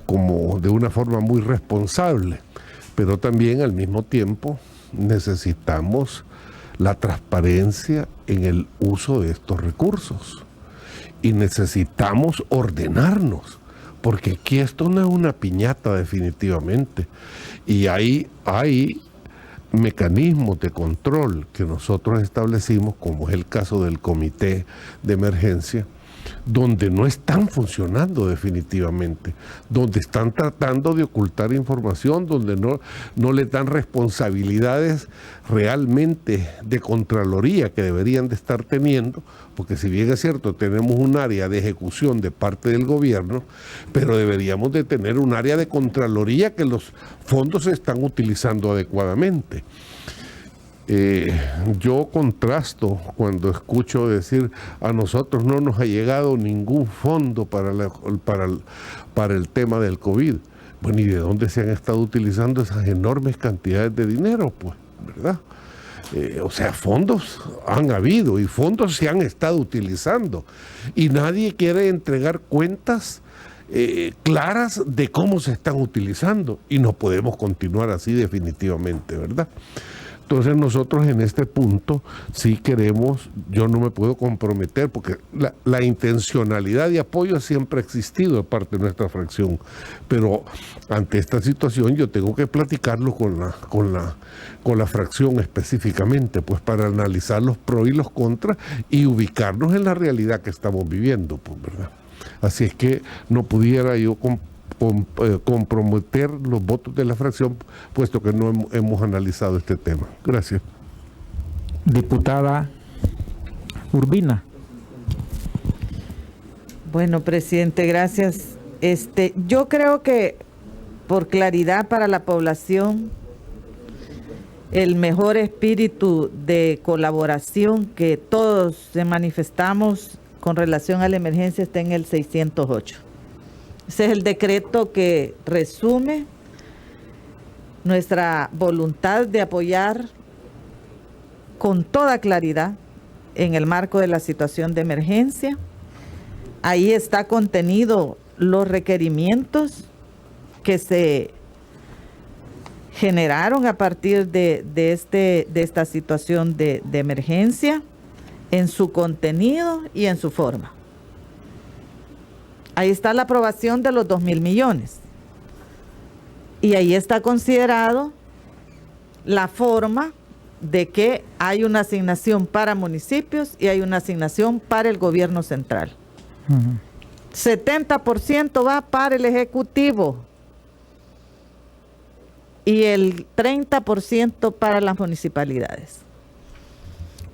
como de una forma muy responsable, pero también al mismo tiempo necesitamos la transparencia en el uso de estos recursos y necesitamos ordenarnos, porque aquí esto no es una piñata definitivamente, y hay mecanismos de control que nosotros establecimos, como es el caso del comité de emergencia, donde no están funcionando definitivamente, donde están tratando de ocultar información, donde no le dan responsabilidades realmente de Contraloría que deberían de estar teniendo, porque si bien es cierto, tenemos un área de ejecución de parte del gobierno, pero deberíamos de tener un área de Contraloría que los fondos se están utilizando adecuadamente. Yo contrasto cuando escucho decir a nosotros no nos ha llegado ningún fondo para el tema del COVID. Bueno, ¿y de dónde se han estado utilizando esas enormes cantidades de dinero? Pues, ¿verdad? O sea, fondos han habido y fondos se han estado utilizando y nadie quiere entregar cuentas claras de cómo se están utilizando y no podemos continuar así definitivamente, ¿verdad? Entonces nosotros en este punto sí queremos, yo no me puedo comprometer porque la intencionalidad de apoyo siempre ha existido de parte de nuestra fracción, pero ante esta situación yo tengo que platicarlo con la fracción específicamente, pues para analizar los pros y los contras y ubicarnos en la realidad que estamos viviendo, pues, ¿verdad? Así es que no pudiera yo comprometer los votos de la fracción, puesto que no hemos analizado este tema. Gracias. Diputada Urbina. Bueno, presidente, gracias. Yo creo que por claridad para la población, el mejor espíritu de colaboración que todos manifestamos con relación a la emergencia está en el 608. Ese es el decreto que resume nuestra voluntad de apoyar con toda claridad en el marco de la situación de emergencia. Ahí está contenido los requerimientos que se generaron a partir de esta situación de emergencia, en su contenido y en su forma. Ahí está la aprobación de los 2.000 millones. Y ahí está considerado la forma de que hay una asignación para municipios y hay una asignación para el gobierno central. 70% va para el Ejecutivo y el 30% para las municipalidades.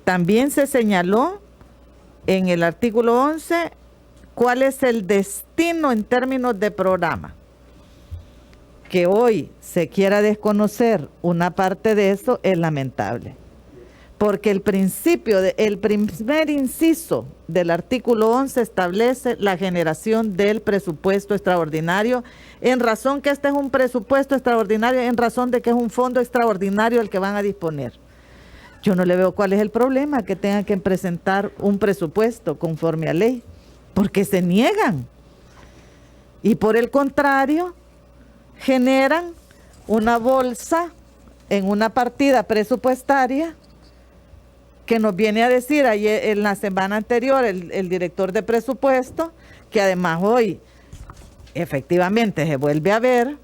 También se señaló en el artículo 11 cuál es el destino en términos de programa. Que hoy se quiera desconocer una parte de eso es lamentable. Porque el primer inciso del artículo 11 establece la generación del presupuesto extraordinario, en razón que este es un presupuesto extraordinario, en razón de que es un fondo extraordinario el que van a disponer. Yo no le veo cuál es el problema que tengan que presentar un presupuesto conforme a ley, porque se niegan. Y por el contrario, generan una bolsa en una partida presupuestaria que nos viene a decir ayer, en la semana anterior el director de presupuesto, que además hoy efectivamente se vuelve a ver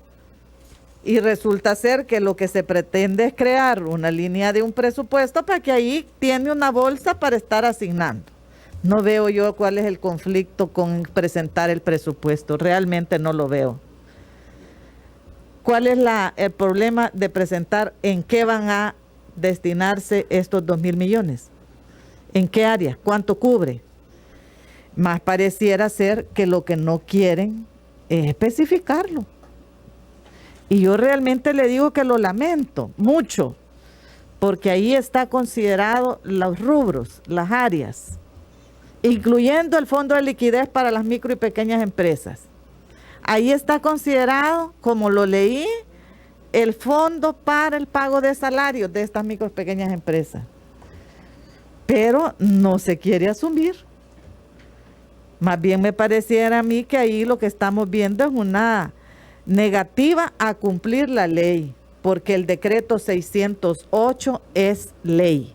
y resulta ser que lo que se pretende es crear una línea de un presupuesto para que ahí tiene una bolsa para estar asignando. No veo yo cuál es el conflicto con presentar el presupuesto, realmente no lo veo. ¿Cuál es el problema de presentar en qué van a destinarse estos 2,000 millones? ¿En qué área? ¿Cuánto cubre? Más pareciera ser que lo que no quieren es especificarlo. Y yo realmente le digo que lo lamento mucho, porque ahí está considerado los rubros, las áreas, incluyendo el fondo de liquidez para las micro y pequeñas empresas. Ahí está considerado, como lo leí, el fondo para el pago de salarios de estas micro y pequeñas empresas. Pero no se quiere asumir. Más bien me pareciera a mí que ahí lo que estamos viendo es una negativa a cumplir la ley, porque el decreto 608 es ley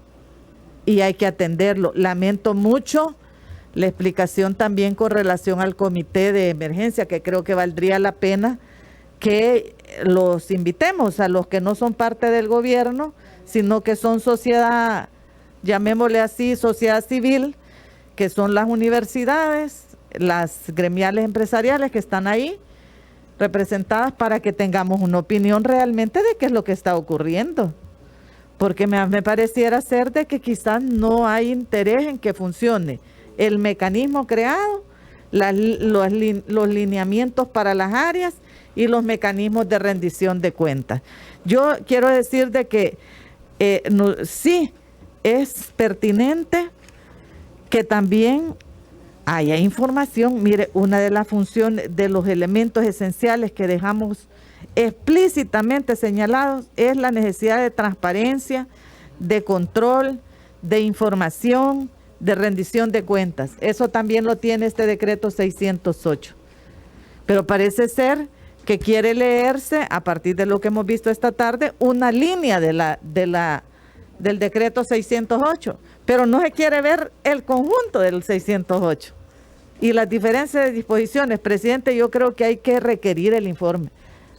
y hay que atenderlo. Lamento mucho la explicación también con relación al comité de emergencia, que creo que valdría la pena que los invitemos a los que no son parte del gobierno, sino que son sociedad, llamémosle así, sociedad civil, que son las universidades, las gremiales empresariales que están ahí representadas, para que tengamos una opinión realmente de qué es lo que está ocurriendo. Porque me pareciera ser de que quizás no hay interés en que funcione el mecanismo creado, los lineamientos para las áreas y los mecanismos de rendición de cuentas. Yo quiero decir de que sí es pertinente que también haya información. Mire, una de las funciones, de los elementos esenciales que dejamos explícitamente señalados es la necesidad de transparencia, de control, de información, de rendición de cuentas. Eso también lo tiene este decreto 608. Pero parece ser que quiere leerse, a partir de lo que hemos visto esta tarde, una línea del decreto 608, pero no se quiere ver el conjunto del 608 y las diferencias de disposiciones. Presidente, yo creo que hay que requerir el informe,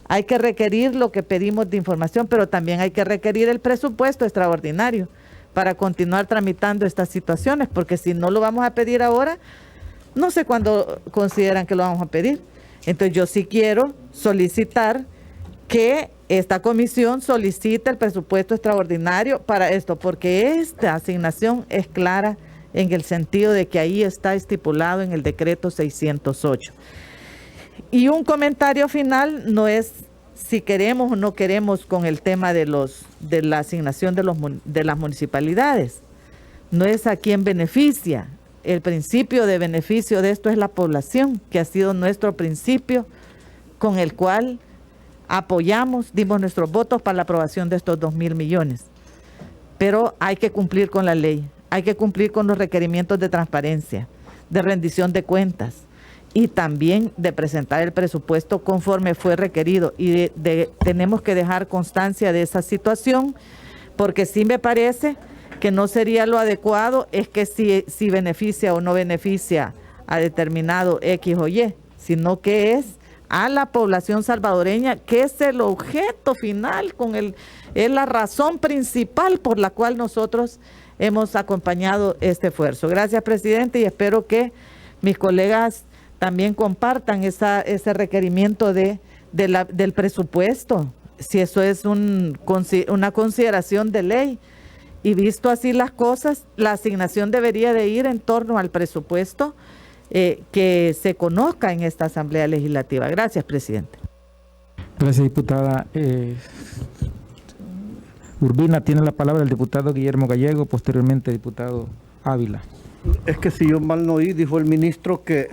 hay que requerir lo que pedimos de información, pero también hay que requerir el presupuesto extraordinario para continuar tramitando estas situaciones, porque si no lo vamos a pedir ahora, no sé cuándo consideran que lo vamos a pedir. Entonces yo sí quiero solicitar que esta comisión solicite el presupuesto extraordinario para esto, porque esta asignación es clara en el sentido de que ahí está estipulado en el decreto 608. Y un comentario final, no es si queremos o no queremos con el tema de la asignación de las municipalidades, no es a quién beneficia. El principio de beneficio de esto es la población, que ha sido nuestro principio con el cual apoyamos, dimos nuestros votos para la aprobación de estos 2,000 millones. Pero hay que cumplir con la ley, hay que cumplir con los requerimientos de transparencia, de rendición de cuentas y también de presentar el presupuesto conforme fue requerido. Y tenemos que dejar constancia de esa situación, porque sí me parece que no sería lo adecuado es que si beneficia o no beneficia a determinado X o Y, sino que es a la población salvadoreña, que es el objeto final, es la razón principal por la cual nosotros hemos acompañado este esfuerzo. Gracias, presidente, y espero que mis colegas también compartan ese requerimiento del presupuesto, si eso es una consideración de ley. Y visto así las cosas, la asignación debería de ir en torno al presupuesto que se conozca en esta Asamblea Legislativa. Gracias, presidente. Gracias, diputada. Urbina, tiene la palabra el diputado Guillermo Gallego, posteriormente diputado Ávila. Es que si yo mal no oí, dijo el ministro que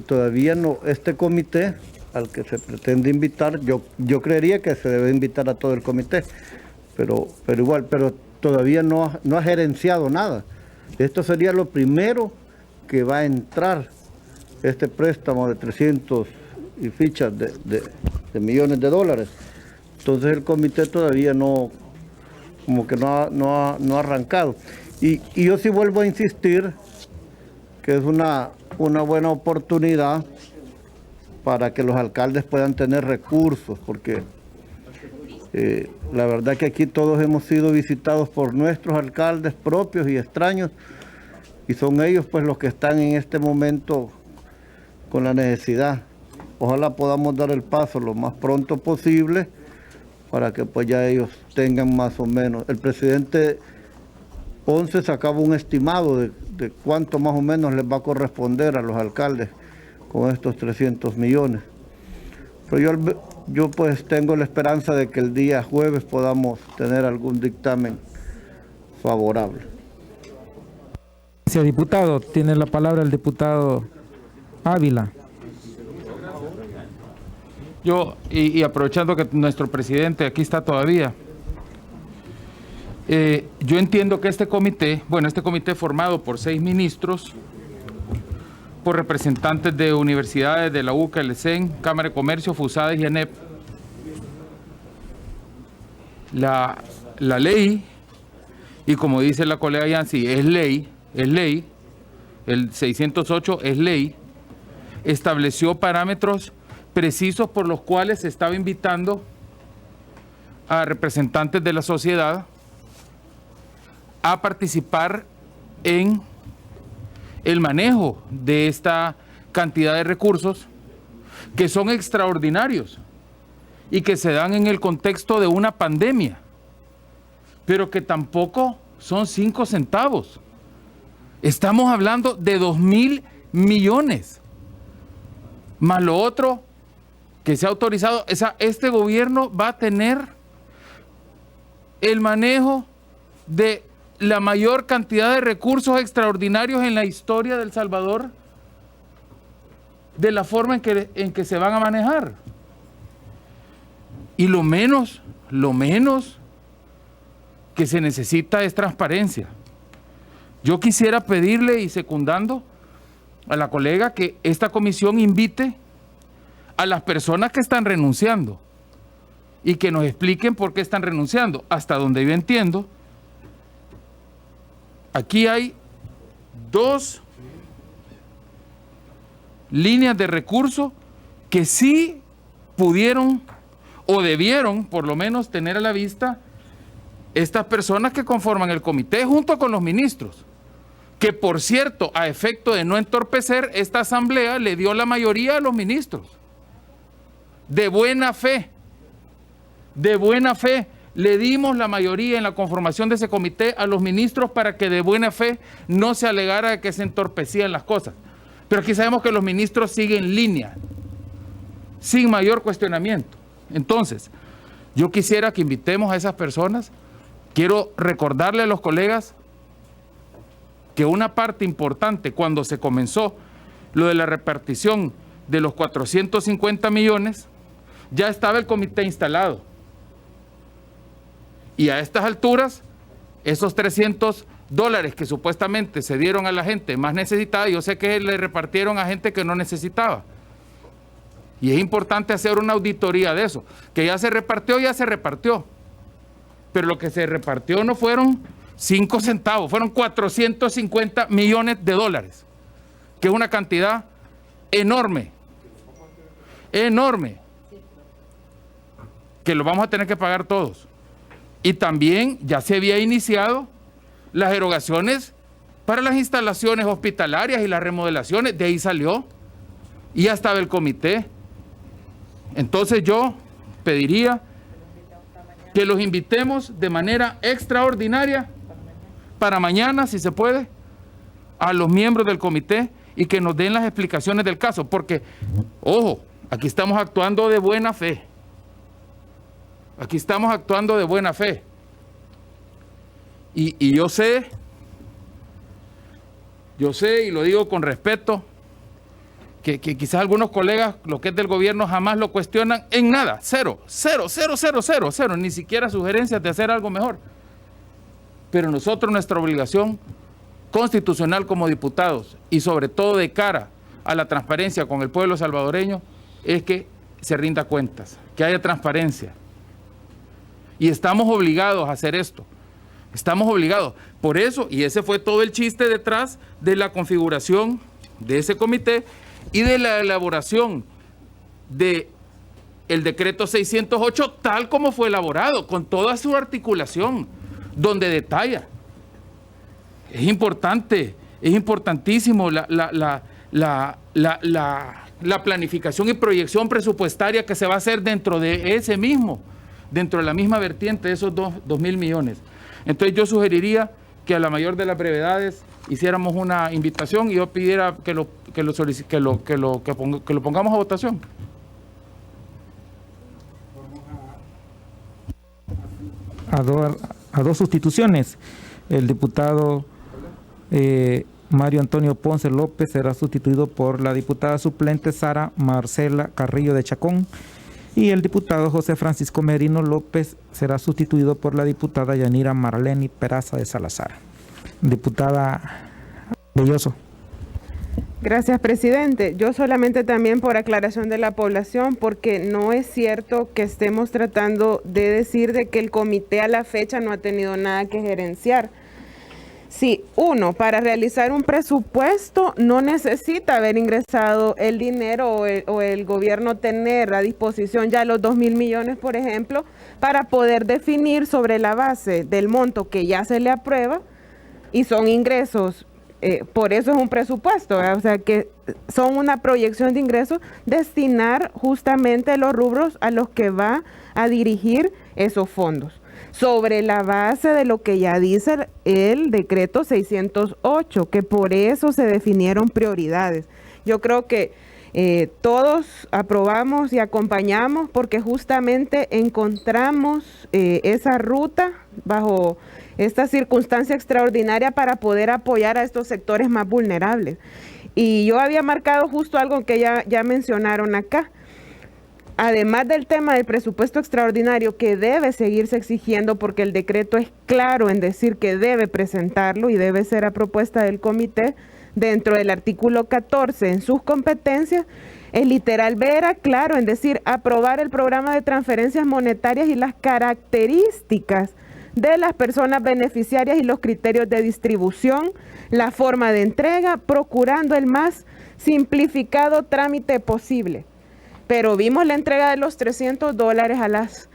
todavía no, este comité al que se pretende invitar, yo creería que se debe invitar a todo el comité, pero todavía no ha gerenciado nada. Esto sería lo primero que va a entrar, este préstamo de 300 y fichas de millones de dólares. Entonces el comité todavía no ha arrancado. Y yo sí vuelvo a insistir que es una buena oportunidad para que los alcaldes puedan tener recursos, porque la verdad que aquí todos hemos sido visitados por nuestros alcaldes propios y extraños, y son ellos pues los que están en este momento con la necesidad. Ojalá podamos dar el paso lo más pronto posible para que pues ya ellos tengan más o menos. El presidente Ponce sacaba un estimado de cuánto más o menos les va a corresponder a los alcaldes con estos 300 millones. Pero yo pues tengo la esperanza de que el día jueves podamos tener algún dictamen favorable. Gracias, diputado. Tiene la palabra el diputado Ávila. Y aprovechando que nuestro presidente aquí está todavía, yo entiendo que este comité formado por 6 ministros, por representantes de universidades de la UCA, el CEN, Cámara de Comercio, FUSADES y ANEP, la ley, y como dice la colega Yancy, es ley, el 608 es ley, estableció parámetros precisos por los cuales se estaba invitando a representantes de la sociedad a participar en el manejo de esta cantidad de recursos que son extraordinarios y que se dan en el contexto de una pandemia, pero que tampoco son 5 centavos. Estamos hablando de 2.000 millones, más lo otro que se ha autorizado. Este gobierno va a tener el manejo de la mayor cantidad de recursos extraordinarios en la historia de El Salvador, de la forma en que se van a manejar. Y lo menos que se necesita es transparencia. Yo quisiera pedirle, y secundando a la colega, que esta comisión invite a las personas que están renunciando y que nos expliquen por qué están renunciando. Hasta donde yo entiendo, aquí hay 2 líneas de recursos que sí pudieron o debieron por lo menos tener a la vista estas personas que conforman el comité junto con los ministros, que por cierto, a efecto de no entorpecer, esta asamblea le dio la mayoría a los ministros. De buena fe, le dimos la mayoría en la conformación de ese comité a los ministros para que de buena fe no se alegara de que se entorpecían las cosas. Pero aquí sabemos que los ministros siguen en línea, sin mayor cuestionamiento. Entonces, yo quisiera que invitemos a esas personas. Quiero recordarle a los colegas que una parte importante cuando se comenzó lo de la repartición de los 450 millones, ya estaba el comité instalado. Y a estas alturas, esos $300 que supuestamente se dieron a la gente más necesitada, yo sé que le repartieron a gente que no necesitaba. Y es importante hacer una auditoría de eso. Que ya se repartió. Pero lo que se repartió no fueron 5 centavos, fueron 450 millones de dólares, que es una cantidad enorme. enorme, que lo vamos a tener que pagar todos. Y también ya se había iniciado las erogaciones para las instalaciones hospitalarias y las remodelaciones, de ahí salió, y ya estaba el comité. Entonces yo pediría que los invitemos de manera extraordinaria para mañana, si se puede, a los miembros del comité y que nos den las explicaciones del caso, porque, ojo, aquí estamos actuando de buena fe. Aquí estamos actuando de buena fe. Y yo sé, y lo digo con respeto, que quizás algunos colegas, lo que es del gobierno, jamás lo cuestionan en nada. Cero, ni siquiera sugerencias de hacer algo mejor. Pero nosotros, nuestra obligación constitucional como diputados y sobre todo de cara a la transparencia con el pueblo salvadoreño, es que se rinda cuentas, que haya transparencia. Y estamos obligados a hacer esto. Estamos obligados. Por eso, y ese fue todo el chiste detrás de la configuración de ese comité y de la elaboración del decreto 608 tal como fue elaborado, con toda su articulación, donde detalla. Es importante, es importantísimo la planificación y proyección presupuestaria que se va a hacer dentro de ese mismo, dentro de la misma vertiente de esos 2.000 millones. Entonces yo sugeriría que a la mayor de las brevedades hiciéramos una invitación y yo pidiera que lo pongamos a votación. A dos sustituciones. El diputado Mario Antonio Ponce López será sustituido por la diputada suplente Sara Marcela Carrillo de Chacón. Y el diputado José Francisco Merino López será sustituido por la diputada Yanira Marleni Peraza de Salazar. Diputada Belloso. Gracias, presidente. Yo solamente también por aclaración de la población, porque no es cierto que estemos tratando de decir de que el comité a la fecha no ha tenido nada que gerenciar. Sí, uno, para realizar un presupuesto no necesita haber ingresado el dinero o el gobierno tener a disposición ya los 2.000 millones, por ejemplo, para poder definir sobre la base del monto que ya se le aprueba y son ingresos. Por eso es un presupuesto, ¿verdad? O sea que son una proyección de ingresos, destinar justamente los rubros a los que va a dirigir esos fondos, sobre la base de lo que ya dice el decreto 608, que por eso se definieron prioridades. Yo creo que todos aprobamos y acompañamos porque justamente encontramos esa ruta bajo esta circunstancia extraordinaria para poder apoyar a estos sectores más vulnerables. Y yo había marcado justo algo que ya mencionaron acá. Además del tema del presupuesto extraordinario que debe seguirse exigiendo porque el decreto es claro en decir que debe presentarlo y debe ser a propuesta del comité dentro del artículo 14 en sus competencias, el literal B era claro en decir aprobar el programa de transferencias monetarias y las características de las personas beneficiarias y los criterios de distribución, la forma de entrega, procurando el más simplificado trámite posible. Pero vimos la entrega de los $300 a las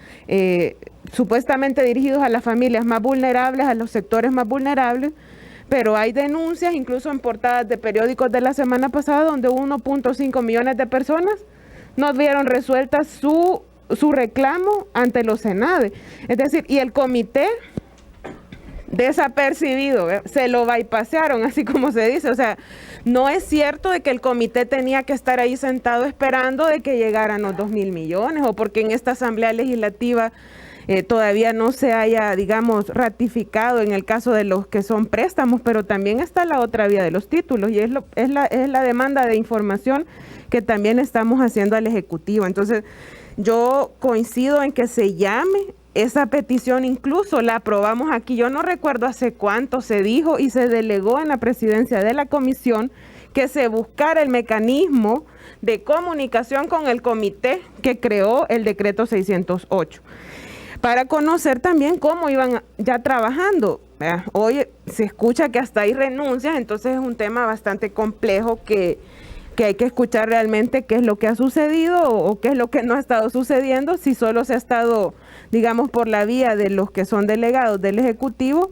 supuestamente dirigidos a las familias más vulnerables, a los sectores más vulnerables, pero hay denuncias, incluso en portadas de periódicos de la semana pasada, donde 1.5 millones de personas no vieron resuelta su reclamo ante los SENADE. Es decir, y el comité desapercibido, se lo bypasearon, así como se dice. O sea, no es cierto de que el comité tenía que estar ahí sentado esperando de que llegaran los 2.000 millones o porque en esta asamblea legislativa todavía no se haya, digamos, ratificado en el caso de los que son préstamos, pero también está la otra vía de los títulos y es la demanda de información que también estamos haciendo al Ejecutivo. Entonces, yo coincido en que se llame esa petición, incluso la aprobamos aquí, yo no recuerdo hace cuánto se dijo y se delegó en la presidencia de la comisión que se buscara el mecanismo de comunicación con el comité que creó el decreto 608, para conocer también cómo iban ya trabajando. Hoy se escucha que hasta hay renuncias, entonces es un tema bastante complejo que que hay que escuchar realmente qué es lo que ha sucedido o qué es lo que no ha estado sucediendo, si solo se ha estado, digamos, por la vía de los que son delegados del Ejecutivo,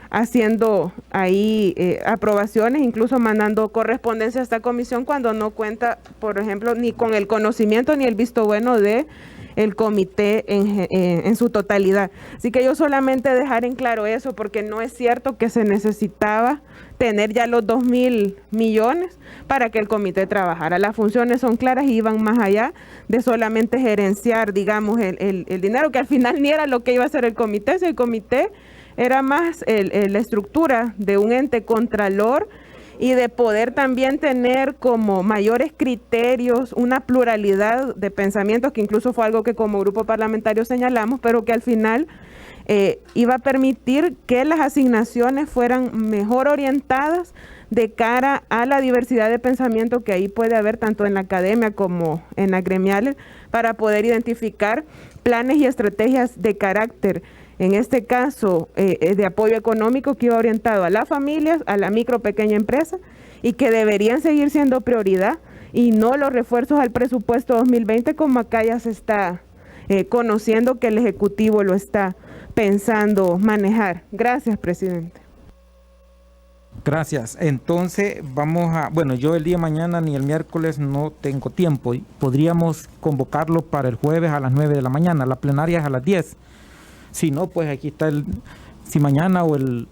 haciendo ahí aprobaciones, incluso mandando correspondencia a esta comisión cuando no cuenta, por ejemplo, ni con el conocimiento ni el visto bueno de el comité en su totalidad. Así que yo solamente dejar en claro eso, porque no es cierto que se necesitaba tener ya los 2.000 millones para que el comité trabajara. Las funciones son claras y iban más allá de solamente gerenciar, digamos, el dinero, que al final ni era lo que iba a hacer el comité. Si el comité era más la estructura de un ente contralor y de poder también tener como mayores criterios, una pluralidad de pensamientos, que incluso fue algo que como grupo parlamentario señalamos, pero que al final iba a permitir que las asignaciones fueran mejor orientadas de cara a la diversidad de pensamiento que ahí puede haber tanto en la academia como en las gremiales, para poder identificar planes y estrategias de carácter, en este caso de apoyo económico, que iba orientado a las familias, a la micro pequeña empresa, y que deberían seguir siendo prioridad, y no los refuerzos al presupuesto 2020 como acá ya se está conociendo que el Ejecutivo lo está pensando manejar. Gracias, presidente. Gracias. Entonces vamos a, bueno, yo el día de mañana ni el miércoles no tengo tiempo. Podríamos convocarlo para el jueves a las 9 de la mañana. La plenaria es a las 10. Si no, pues aquí está si mañana o el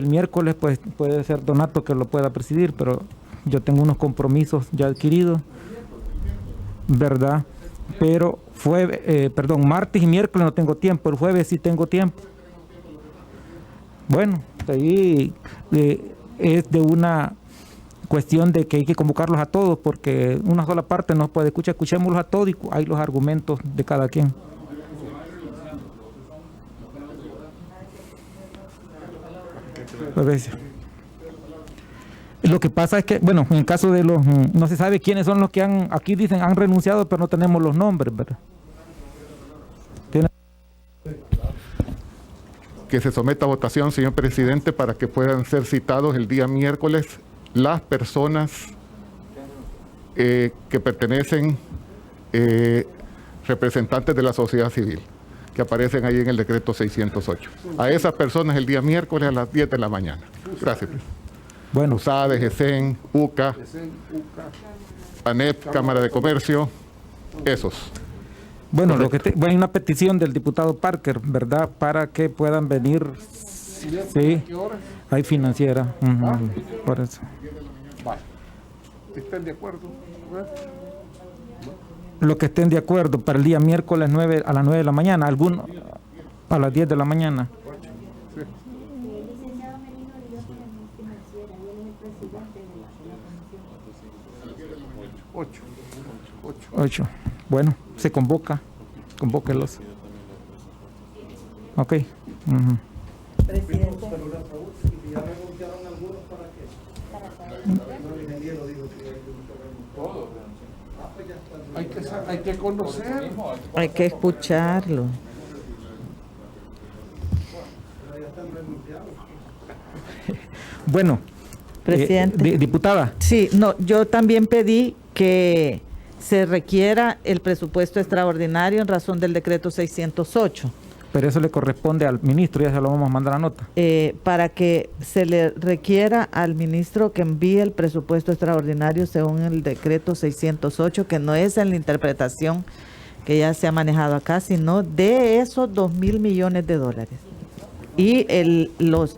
miércoles, pues puede ser Donato que lo pueda presidir, pero yo tengo unos compromisos ya adquiridos, ¿verdad? Pero martes y miércoles no tengo tiempo, el jueves sí tengo tiempo. Bueno, ahí es de una cuestión de que hay que convocarlos a todos, porque una sola parte no puede escuchar, escuchémoslos a todos y hay los argumentos de cada quien. Lo que pasa es que, bueno, en el caso de los, no se sabe quiénes son los que aquí dicen han renunciado, pero no tenemos los nombres, ¿verdad? Que se someta a votación, señor presidente, para que puedan ser citados el día miércoles las personas que pertenecen, representantes de la sociedad civil, que aparecen ahí en el decreto 608. A esas personas el día miércoles a las 10 de la mañana. Gracias. Bueno. USADE, GESEN, UCA, ANEP, Cámara de Comercio, esos. Bueno, hay una petición del diputado Parker, ¿verdad? Para que puedan venir. Sí, hay financiera. Por eso. ¿Están de acuerdo? Los que estén de acuerdo para el día miércoles a las 9 de la mañana, algunos a las 10 de la mañana. Ocho. Bueno, se convóquelos. Ok. Presidente. Hay que conocer. Hay que escucharlo. Bueno, presidente. Diputada. Sí, no, yo también pedí que se requiera el presupuesto extraordinario en razón del decreto 608. Pero eso le corresponde al ministro, ya se lo vamos a mandar la nota. Para que se le requiera al ministro que envíe el presupuesto extraordinario según el decreto 608, que no es en la interpretación que ya se ha manejado acá, sino de esos 2.000 millones de dólares. Y los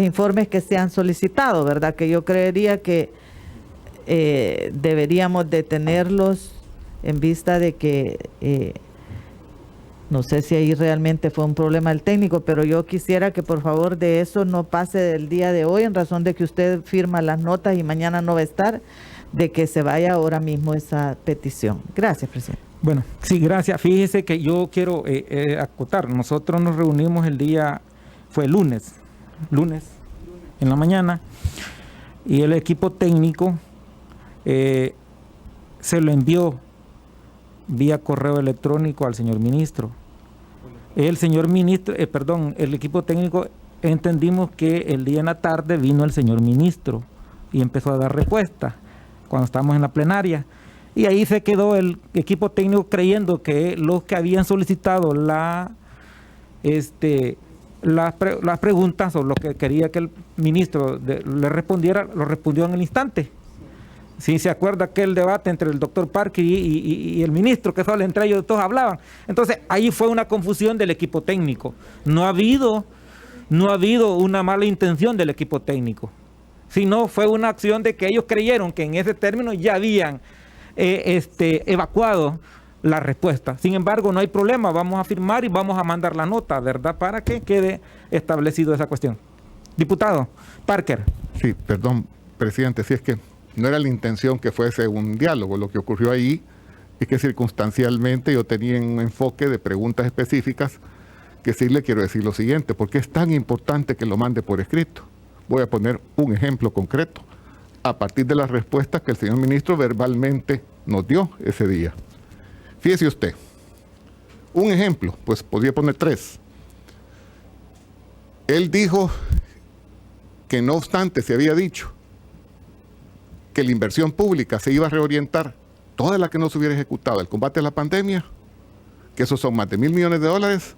informes que se han solicitado, ¿verdad? Que yo creería que deberíamos de tenerlos en vista de que no sé si ahí realmente fue un problema del técnico, pero yo quisiera que por favor de eso no pase del día de hoy, en razón de que usted firma las notas y mañana no va a estar, de que se vaya ahora mismo esa petición. Gracias, presidente. Bueno, sí, gracias. Fíjese que yo quiero acotar. Nosotros nos reunimos fue lunes en la mañana, y el equipo técnico se lo envió vía correo electrónico al señor ministro. El equipo técnico, entendimos que el día en la tarde vino el señor ministro y empezó a dar respuesta. cuando estábamos en la plenaria. Y ahí se quedó el equipo técnico creyendo que los que habían solicitado las preguntas o lo que quería que el ministro le respondiera, lo respondió en el instante. Si se acuerda aquel debate entre el doctor Parker y el ministro, que solo entre ellos todos hablaban. Entonces, ahí fue una confusión del equipo técnico. No ha habido una mala intención del equipo técnico, sino fue una acción de que ellos creyeron que en ese término ya habían evacuado la respuesta. Sin embargo, no hay problema, vamos a firmar y vamos a mandar la nota, ¿verdad? Para que quede establecido esa cuestión. Diputado Parker. Sí, perdón, presidente, si es que no era la intención que fuese un diálogo. Lo que ocurrió ahí es que circunstancialmente yo tenía un enfoque de preguntas específicas que sí le quiero decir lo siguiente, porque es tan importante que lo mande por escrito. Voy a poner un ejemplo concreto a partir de las respuestas que el señor ministro verbalmente nos dio ese día. Fíjese usted, un ejemplo, pues podría poner 3. Él dijo que no obstante se había dicho que la inversión pública se iba a reorientar, toda la que no se hubiera ejecutado, el combate a la pandemia, que esos son más de $1.000 millones.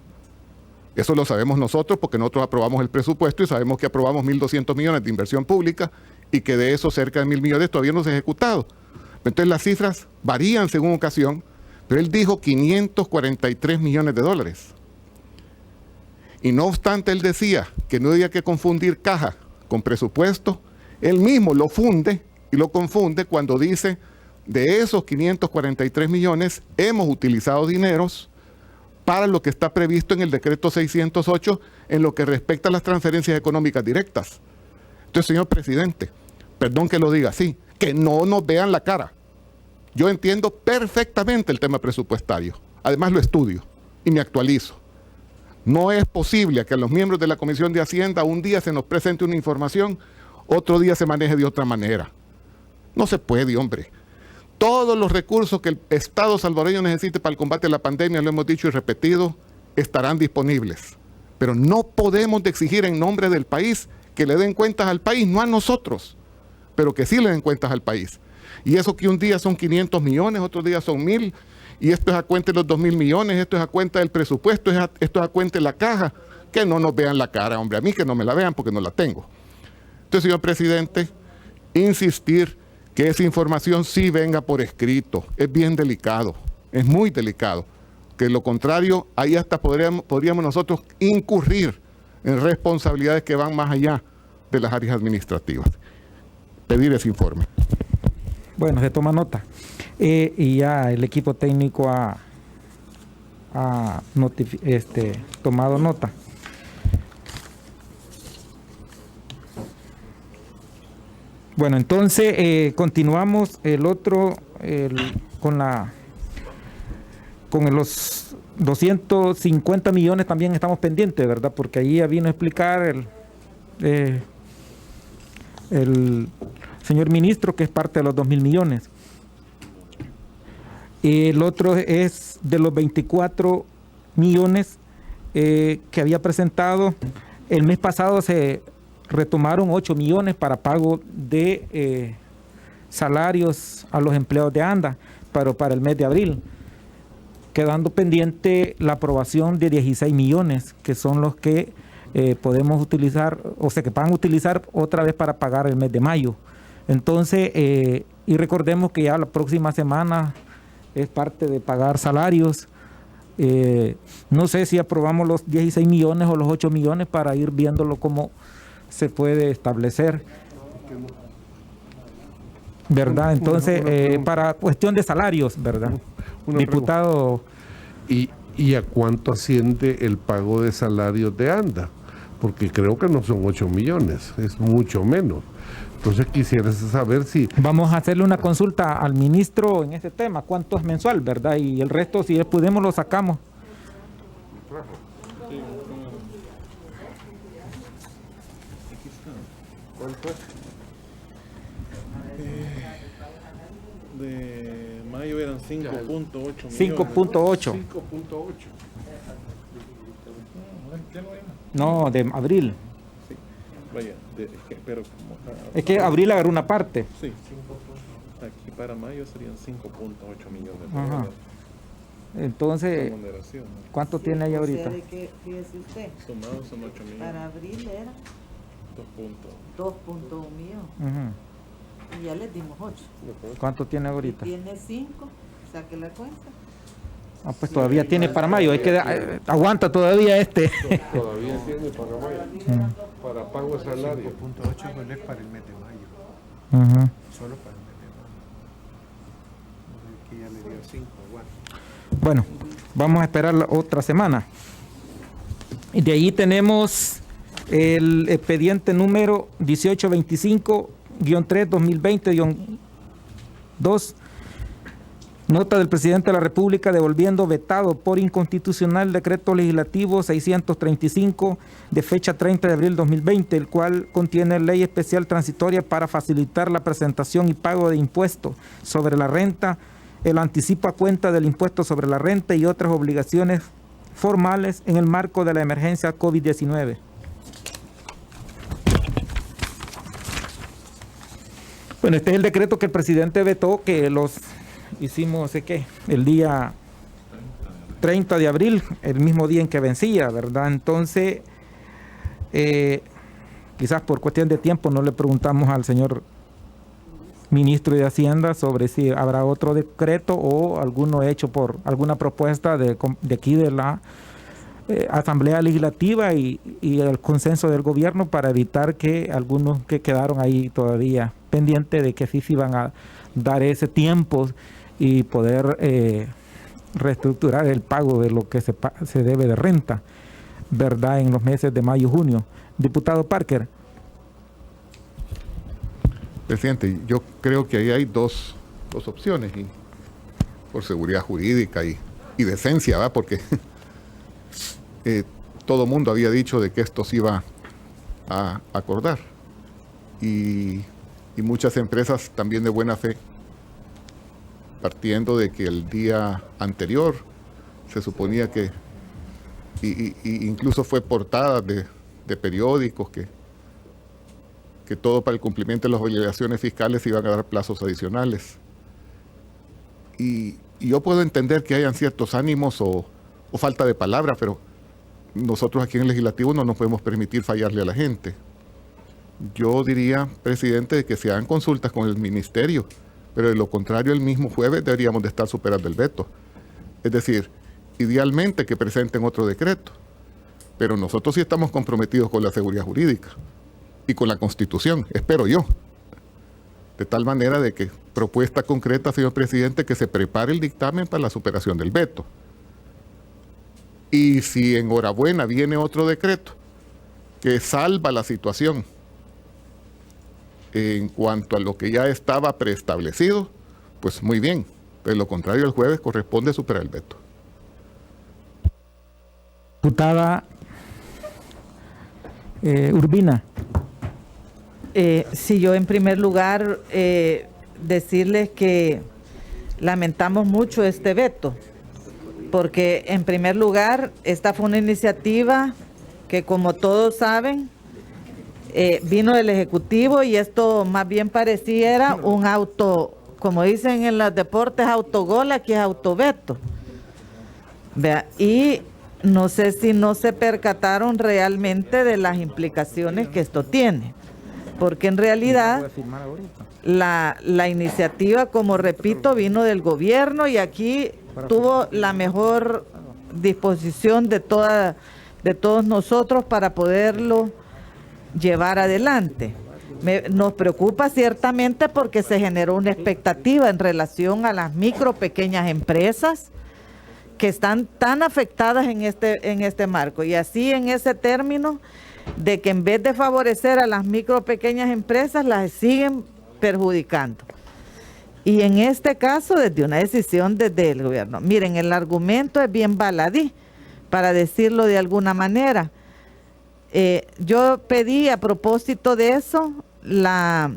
Eso lo sabemos nosotros porque nosotros aprobamos el presupuesto y sabemos que aprobamos 1.200 millones de inversión pública y que de eso cerca de 1.000 millones todavía no se ha ejecutado. Entonces las cifras varían según ocasión, pero él dijo $543 millones. Y no obstante él decía que no había que confundir caja con presupuesto, él mismo lo funde y lo confunde cuando dice de esos 543 millones hemos utilizado dineros para lo que está previsto en el decreto 608 en lo que respecta a las transferencias económicas directas. Entonces, señor presidente, perdón que lo diga así, que no nos vean la cara. Yo entiendo perfectamente el tema presupuestario, además lo estudio y me actualizo. No es posible que a los miembros de la Comisión de Hacienda un día se nos presente una información, otro día se maneje de otra manera. No se puede, hombre. Todos los recursos que el Estado salvadoreño necesite para el combate a la pandemia, lo hemos dicho y repetido, estarán disponibles. Pero no podemos exigir en nombre del país que le den cuentas al país, no a nosotros, pero que sí le den cuentas al país. Y eso que un día son 500 millones, otro día son 1.000, y esto es a cuenta de los 2.000 millones, esto es a cuenta del presupuesto, esto es a cuenta de la caja. Que no nos vean la cara, hombre, a mí que no me la vean porque no la tengo. Entonces, señor presidente, insistir que esa información sí venga por escrito. Es bien delicado, es muy delicado. Que lo contrario, ahí hasta podríamos nosotros incurrir en responsabilidades que van más allá de las áreas administrativas. Pedir ese informe. Bueno, se toma nota. Y ya el equipo técnico ha tomado nota. Bueno, entonces continuamos con los 250 millones también estamos pendientes, ¿verdad? Porque ahí ya vino a explicar el señor ministro que es parte de los 2.000 millones. El otro es de los 24 millones que había presentado. El mes pasado se retomaron 8 millones para pago de salarios a los empleados de ANDA, pero para el mes de abril, quedando pendiente la aprobación de 16 millones, que son los que podemos utilizar, o sea, que van a utilizar otra vez para pagar el mes de mayo. Entonces, y recordemos que ya la próxima semana es parte de pagar salarios. No sé si aprobamos los 16 millones o los 8 millones para ir viéndolo cómo se puede establecer, ¿verdad? Entonces, para cuestión de salarios, ¿verdad? Diputado. ¿Y a cuánto asciende el pago de salarios de ANDA? Porque creo que no son 8 millones, es mucho menos. Entonces quisiera saber si... Vamos a hacerle una consulta al ministro en ese tema, cuánto es mensual, ¿verdad? Y el resto, si podemos, lo sacamos. ¿Cuánto es? De mayo eran 5.8 millones. 5.8. No, de abril. Sí. Vaya, pero es que abril agarró una parte. Sí. Aquí para mayo serían 5.8 millones de Ajá. dólares. Entonces, Remuneración, ¿no? ¿cuánto tiene ahí ahorita? Fíjese usted, Sumados son 8 millones. para abril era 2.1 millón. Ujú. Y ya les dimos 8. ¿Cuánto tiene ahorita? Tiene 5, saque la cuenta. Ah, pues todavía tiene para mayo, hay que aguanta todavía este. Todavía tiene para mayo. Para pago de salario. 5.8 es para el mes de mayo. Ujú. Solo para el mes de mayo. Aquí ya le dio 5, aguanta. Bueno, vamos a esperar la otra semana. Y de ahí tenemos el expediente número 1825-3-2020-2. Nota del presidente de la República devolviendo vetado por inconstitucional el decreto legislativo 635 de fecha 30 de abril 2020, el cual contiene ley especial transitoria para facilitar la presentación y pago de impuestos sobre la renta, el anticipo a cuenta del impuesto sobre la renta y otras obligaciones formales en el marco de la emergencia COVID-19. Bueno, este es el decreto que el presidente vetó, que los hicimos, el día 30 de abril, el mismo día en que vencía, ¿verdad? Entonces, quizás por cuestión de tiempo no le preguntamos al señor ministro de Hacienda sobre si habrá otro decreto o alguno hecho por alguna propuesta de aquí de la Asamblea Legislativa y el consenso del gobierno para evitar que algunos que quedaron ahí todavía pendientes de que sí se iban a dar ese tiempo y poder reestructurar el pago de lo que se debe de renta, ¿verdad? En los meses de mayo y junio. Diputado Parker. Presidente, yo creo que ahí hay dos opciones, y por seguridad jurídica y decencia, ¿va? Porque todo mundo había dicho de que esto se iba a acordar, y muchas empresas también de buena fe, partiendo de que el día anterior se suponía que, y incluso fue portada de periódicos que todo para el cumplimiento de las obligaciones fiscales se iban a dar plazos adicionales. Y yo puedo entender que hayan ciertos ánimos o falta de palabra, pero nosotros aquí en el Legislativo no nos podemos permitir fallarle a la gente. Yo diría, presidente, que se hagan consultas con el ministerio, pero de lo contrario, el mismo jueves deberíamos de estar superando el veto. Es decir, idealmente que presenten otro decreto, pero nosotros sí estamos comprometidos con la seguridad jurídica y con la Constitución, espero yo. De tal manera de que, propuesta concreta, señor presidente, que se prepare el dictamen para la superación del veto. Y si enhorabuena viene otro decreto que salva la situación en cuanto a lo que ya estaba preestablecido, pues muy bien. De lo contrario, el jueves corresponde superar el veto. Diputada Urbina. Sí, yo en primer lugar decirles que lamentamos mucho este veto, porque en primer lugar esta fue una iniciativa que, como todos saben, vino del Ejecutivo, y esto más bien pareciera un auto, como dicen en los deportes, autogol, aquí es autoveto. Vea, y no sé si no se percataron realmente de las implicaciones que esto tiene, porque en realidad la iniciativa, como repito, vino del gobierno, y aquí tuvo la mejor disposición de todos nosotros para poderlo llevar adelante. Nos preocupa ciertamente porque se generó una expectativa en relación a las pequeñas empresas que están tan afectadas en este marco, y así en ese término de que en vez de favorecer a las pequeñas empresas, las siguen perjudicando. Y en este caso, desde una decisión desde el gobierno. Miren, el argumento es bien baladí, para decirlo de alguna manera. Yo pedí, a propósito de eso, la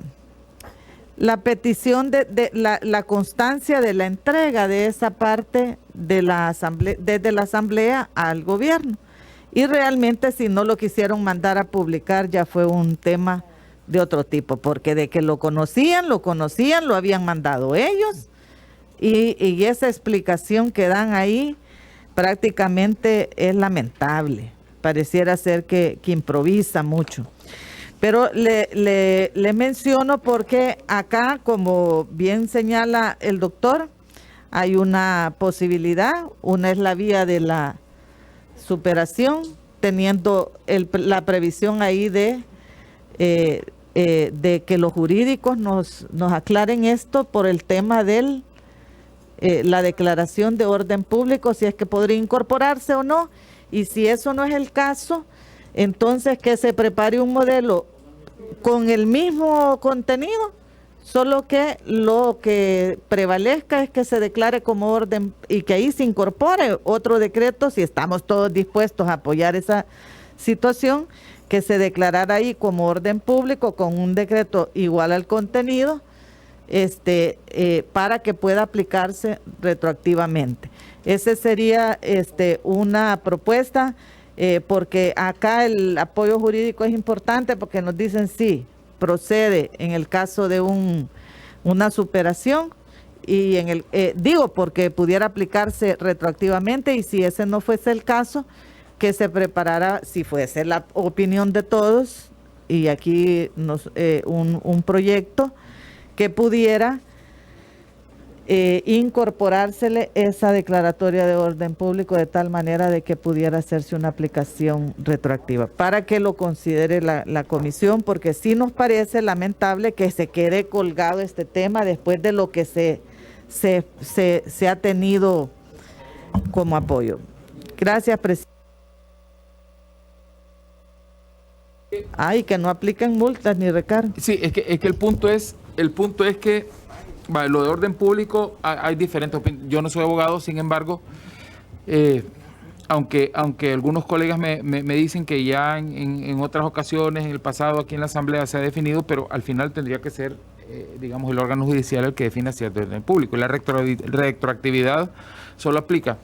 petición de la constancia de la entrega de esa parte de la asamblea, desde la asamblea al gobierno. Y realmente, si no lo quisieron mandar a publicar, ya fue un tema de otro tipo, porque de que lo conocían, lo habían mandado ellos, y esa explicación que dan ahí prácticamente es lamentable. Pareciera ser que improvisa mucho. Pero le menciono porque acá, como bien señala el doctor, hay una posibilidad. Una es la vía de la superación, teniendo la previsión ahí de que los jurídicos nos aclaren esto por el tema de la declaración de orden público, si es que podría incorporarse o no. Y si eso no es el caso, entonces que se prepare un modelo con el mismo contenido, solo que lo que prevalezca es que se declare como orden y que ahí se incorpore otro decreto, si estamos todos dispuestos a apoyar esa situación, que se declarara ahí como orden público con un decreto igual al contenido, para que pueda aplicarse retroactivamente. Esa sería una propuesta, porque acá el apoyo jurídico es importante porque nos dicen sí, procede en el caso de una superación, y digo porque pudiera aplicarse retroactivamente, y si ese no fuese el caso, que se preparara, si fuese la opinión de todos, y aquí un proyecto que pudiera incorporársele esa declaratoria de orden público de tal manera de que pudiera hacerse una aplicación retroactiva, para que lo considere la comisión, porque sí nos parece lamentable que se quede colgado este tema después de lo que se ha tenido como apoyo. Gracias, presidente. Ay, que no apliquen multas ni recargos. Sí, es que el punto es que lo de orden público hay diferentes opiniones. Yo no soy abogado, sin embargo, aunque algunos colegas me dicen que ya en otras ocasiones, en el pasado aquí en la Asamblea se ha definido, pero al final tendría que ser, digamos, el órgano judicial el que defina si es de orden público. Y la retroactividad solo aplica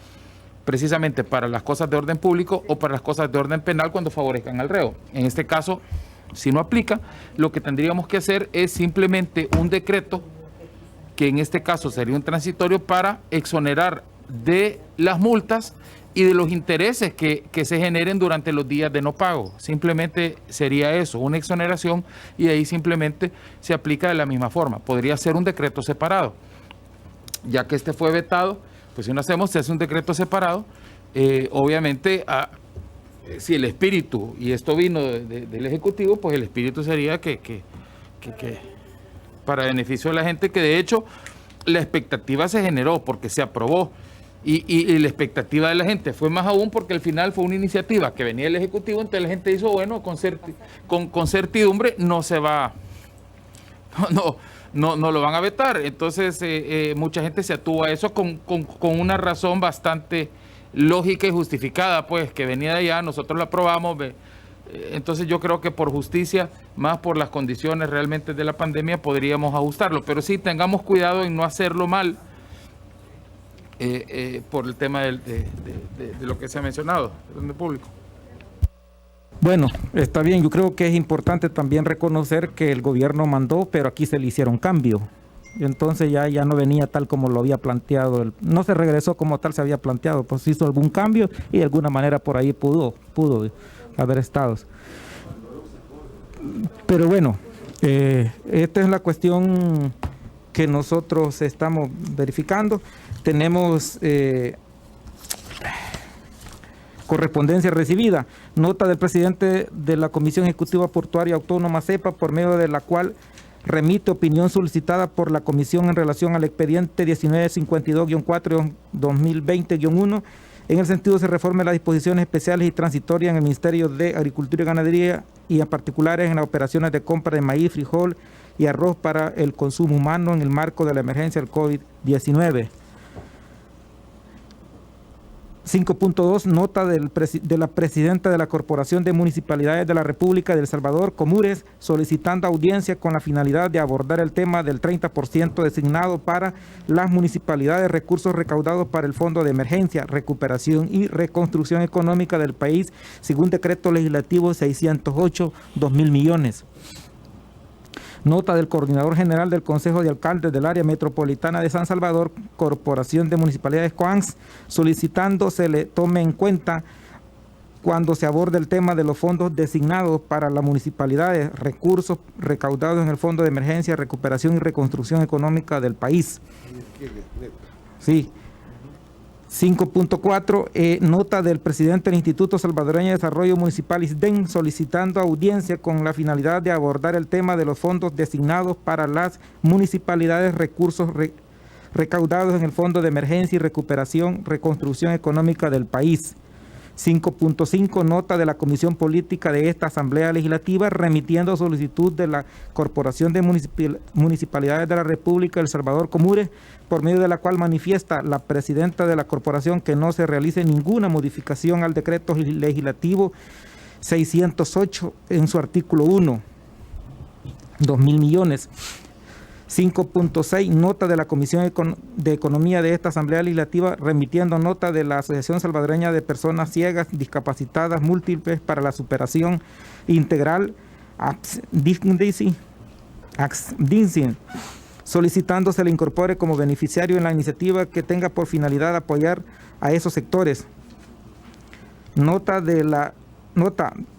precisamente para las cosas de orden público o para las cosas de orden penal cuando favorezcan al reo. En este caso, si no aplica, lo que tendríamos que hacer es simplemente un decreto, que en este caso sería un transitorio, para exonerar de las multas y de los intereses que se generen durante los días de no pago. Simplemente sería eso, una exoneración, y ahí simplemente se aplica de la misma forma. Podría ser un decreto separado. Ya que este fue vetado, pues si no hacemos, se hace un decreto separado. Obviamente, si el espíritu, y esto vino del Ejecutivo, pues el espíritu sería que para beneficio de la gente, que de hecho la expectativa se generó porque se aprobó, y la expectativa de la gente fue más aún porque al final fue una iniciativa que venía del Ejecutivo. Entonces la gente hizo, bueno, con certidumbre no se va, no lo van a vetar. Entonces mucha gente se atuvo a eso con una razón bastante lógica y justificada, pues, que venía de allá, nosotros la aprobamos. Entonces yo creo que por justicia, más por las condiciones realmente de la pandemia, podríamos ajustarlo, pero sí tengamos cuidado en no hacerlo mal, por el tema de lo que se ha mencionado, el orden público. Bueno, está bien, yo creo que es importante también reconocer que el gobierno mandó, pero aquí se le hicieron cambio. Y entonces ya no venía tal como lo había planteado, no se regresó como tal se había planteado, pues hizo algún cambio y de alguna manera por ahí pudo haber estado. Pero bueno, esta es la cuestión que nosotros estamos verificando. Tenemos correspondencia recibida, nota del presidente de la Comisión Ejecutiva Portuaria Autónoma CEPA, por medio de la cual remite opinión solicitada por la Comisión en relación al expediente 1952-4-2020-1, en el sentido se reforme las disposiciones especiales y transitorias en el Ministerio de Agricultura y Ganadería, y en particular en las operaciones de compra de maíz, frijol y arroz para el consumo humano en el marco de la emergencia del COVID-19. 5.2, nota de la presidenta de la Corporación de Municipalidades de la República de El Salvador, Comures, solicitando audiencia con la finalidad de abordar el tema del 30% designado para las municipalidades, recursos recaudados para el Fondo de Emergencia, Recuperación y Reconstrucción Económica del país, según decreto legislativo 608, 2.000 millones. Nota del Coordinador General del Consejo de Alcaldes del Área Metropolitana de San Salvador, Corporación de Municipalidades COANS, solicitando se le tome en cuenta cuando se aborde el tema de los fondos designados para las municipalidades, recursos recaudados en el Fondo de Emergencia, Recuperación y Reconstrucción Económica del país. Sí. 5.4, nota del presidente del Instituto Salvadoreño de Desarrollo Municipal ISDEN, solicitando audiencia con la finalidad de abordar el tema de los fondos designados para las municipalidades, recursos recaudados en el Fondo de Emergencia y Recuperación, Reconstrucción Económica del país. 5.5, nota de la Comisión Política de esta Asamblea Legislativa remitiendo solicitud de la Corporación de Municipalidades de la República de El Salvador, Comures, por medio de la cual manifiesta la presidenta de la Corporación que no se realice ninguna modificación al decreto legislativo 608 en su artículo 1, 2.000 millones. 5.6, nota de la Comisión de Economía de esta Asamblea Legislativa remitiendo nota de la Asociación Salvadoreña de Personas Ciegas, Discapacitadas Múltiples para la Superación Integral, AXDICIN, solicitando se le incorpore como beneficiario en la iniciativa que tenga por finalidad apoyar a esos sectores. Nota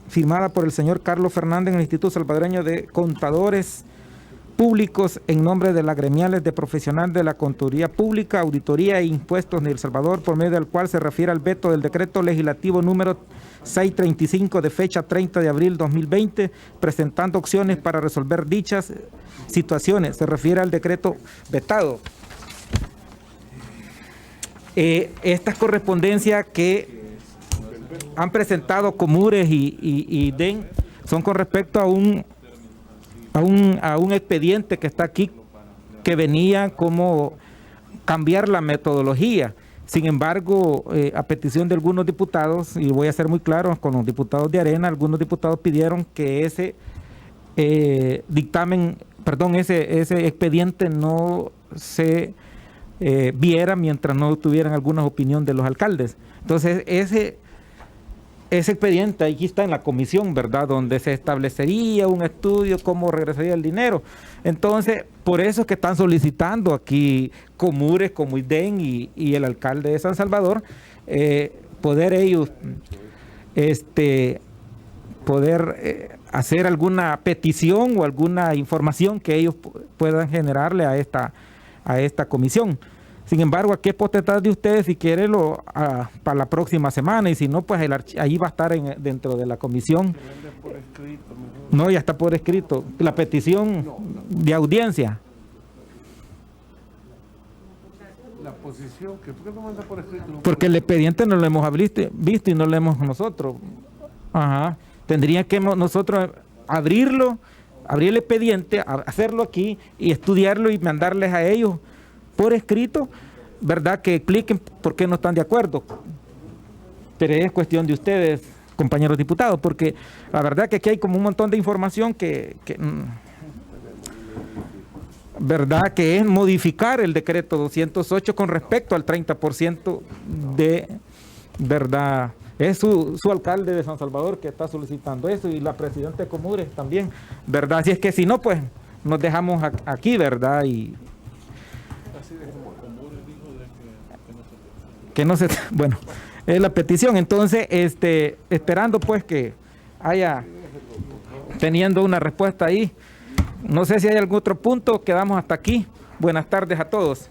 firmada por el señor Carlos Fernández en el Instituto Salvadoreño de Contadores Públicos en nombre de las gremiales de profesional de la Contaduría Pública, Auditoría e Impuestos de El Salvador, por medio del cual se refiere al veto del decreto legislativo número 635 de fecha 30 de abril 2020, presentando opciones para resolver dichas situaciones. Se refiere al decreto vetado. Estas correspondencias que han presentado Comures y DEN son con respecto a un expediente que está aquí, que venía como cambiar la metodología. Sin embargo, a petición de algunos diputados, y voy a ser muy claro con los diputados de Arena, algunos diputados pidieron que ese ese expediente no se viera mientras no tuvieran alguna opinión de los alcaldes. Entonces, ese expediente aquí está en la comisión, ¿verdad? Donde se establecería un estudio, cómo regresaría el dinero. Entonces, por eso es que están solicitando aquí Comures, como ISDEN y el alcalde de San Salvador, poder ellos hacer alguna petición o alguna información que ellos puedan generarle a esta comisión. Sin embargo, aquí es potestad de ustedes si quieren para la próxima semana, y si no, pues ahí va a estar dentro de la comisión. No, ya está por escrito. La petición de audiencia. La posición, ¿por qué no manda por escrito? Porque el expediente no lo hemos visto y no lo hemos nosotros. Ajá. Tendría que nosotros abrir el expediente, hacerlo aquí y estudiarlo y mandarles a ellos por escrito, ¿verdad? Que expliquen por qué no están de acuerdo. Pero es cuestión de ustedes, compañeros diputados, porque la verdad que aquí hay como un montón de información ¿verdad? Que es modificar el decreto 208 con respecto al 30% de, ¿verdad? Es su alcalde de San Salvador que está solicitando eso, y la presidenta de Comures también, ¿verdad? Así es que si no, pues nos dejamos aquí, ¿verdad? Y que no se, bueno, es la petición. Entonces, esperando pues que haya, teniendo una respuesta ahí. No sé si hay algún otro punto, quedamos hasta aquí. Buenas tardes a todos.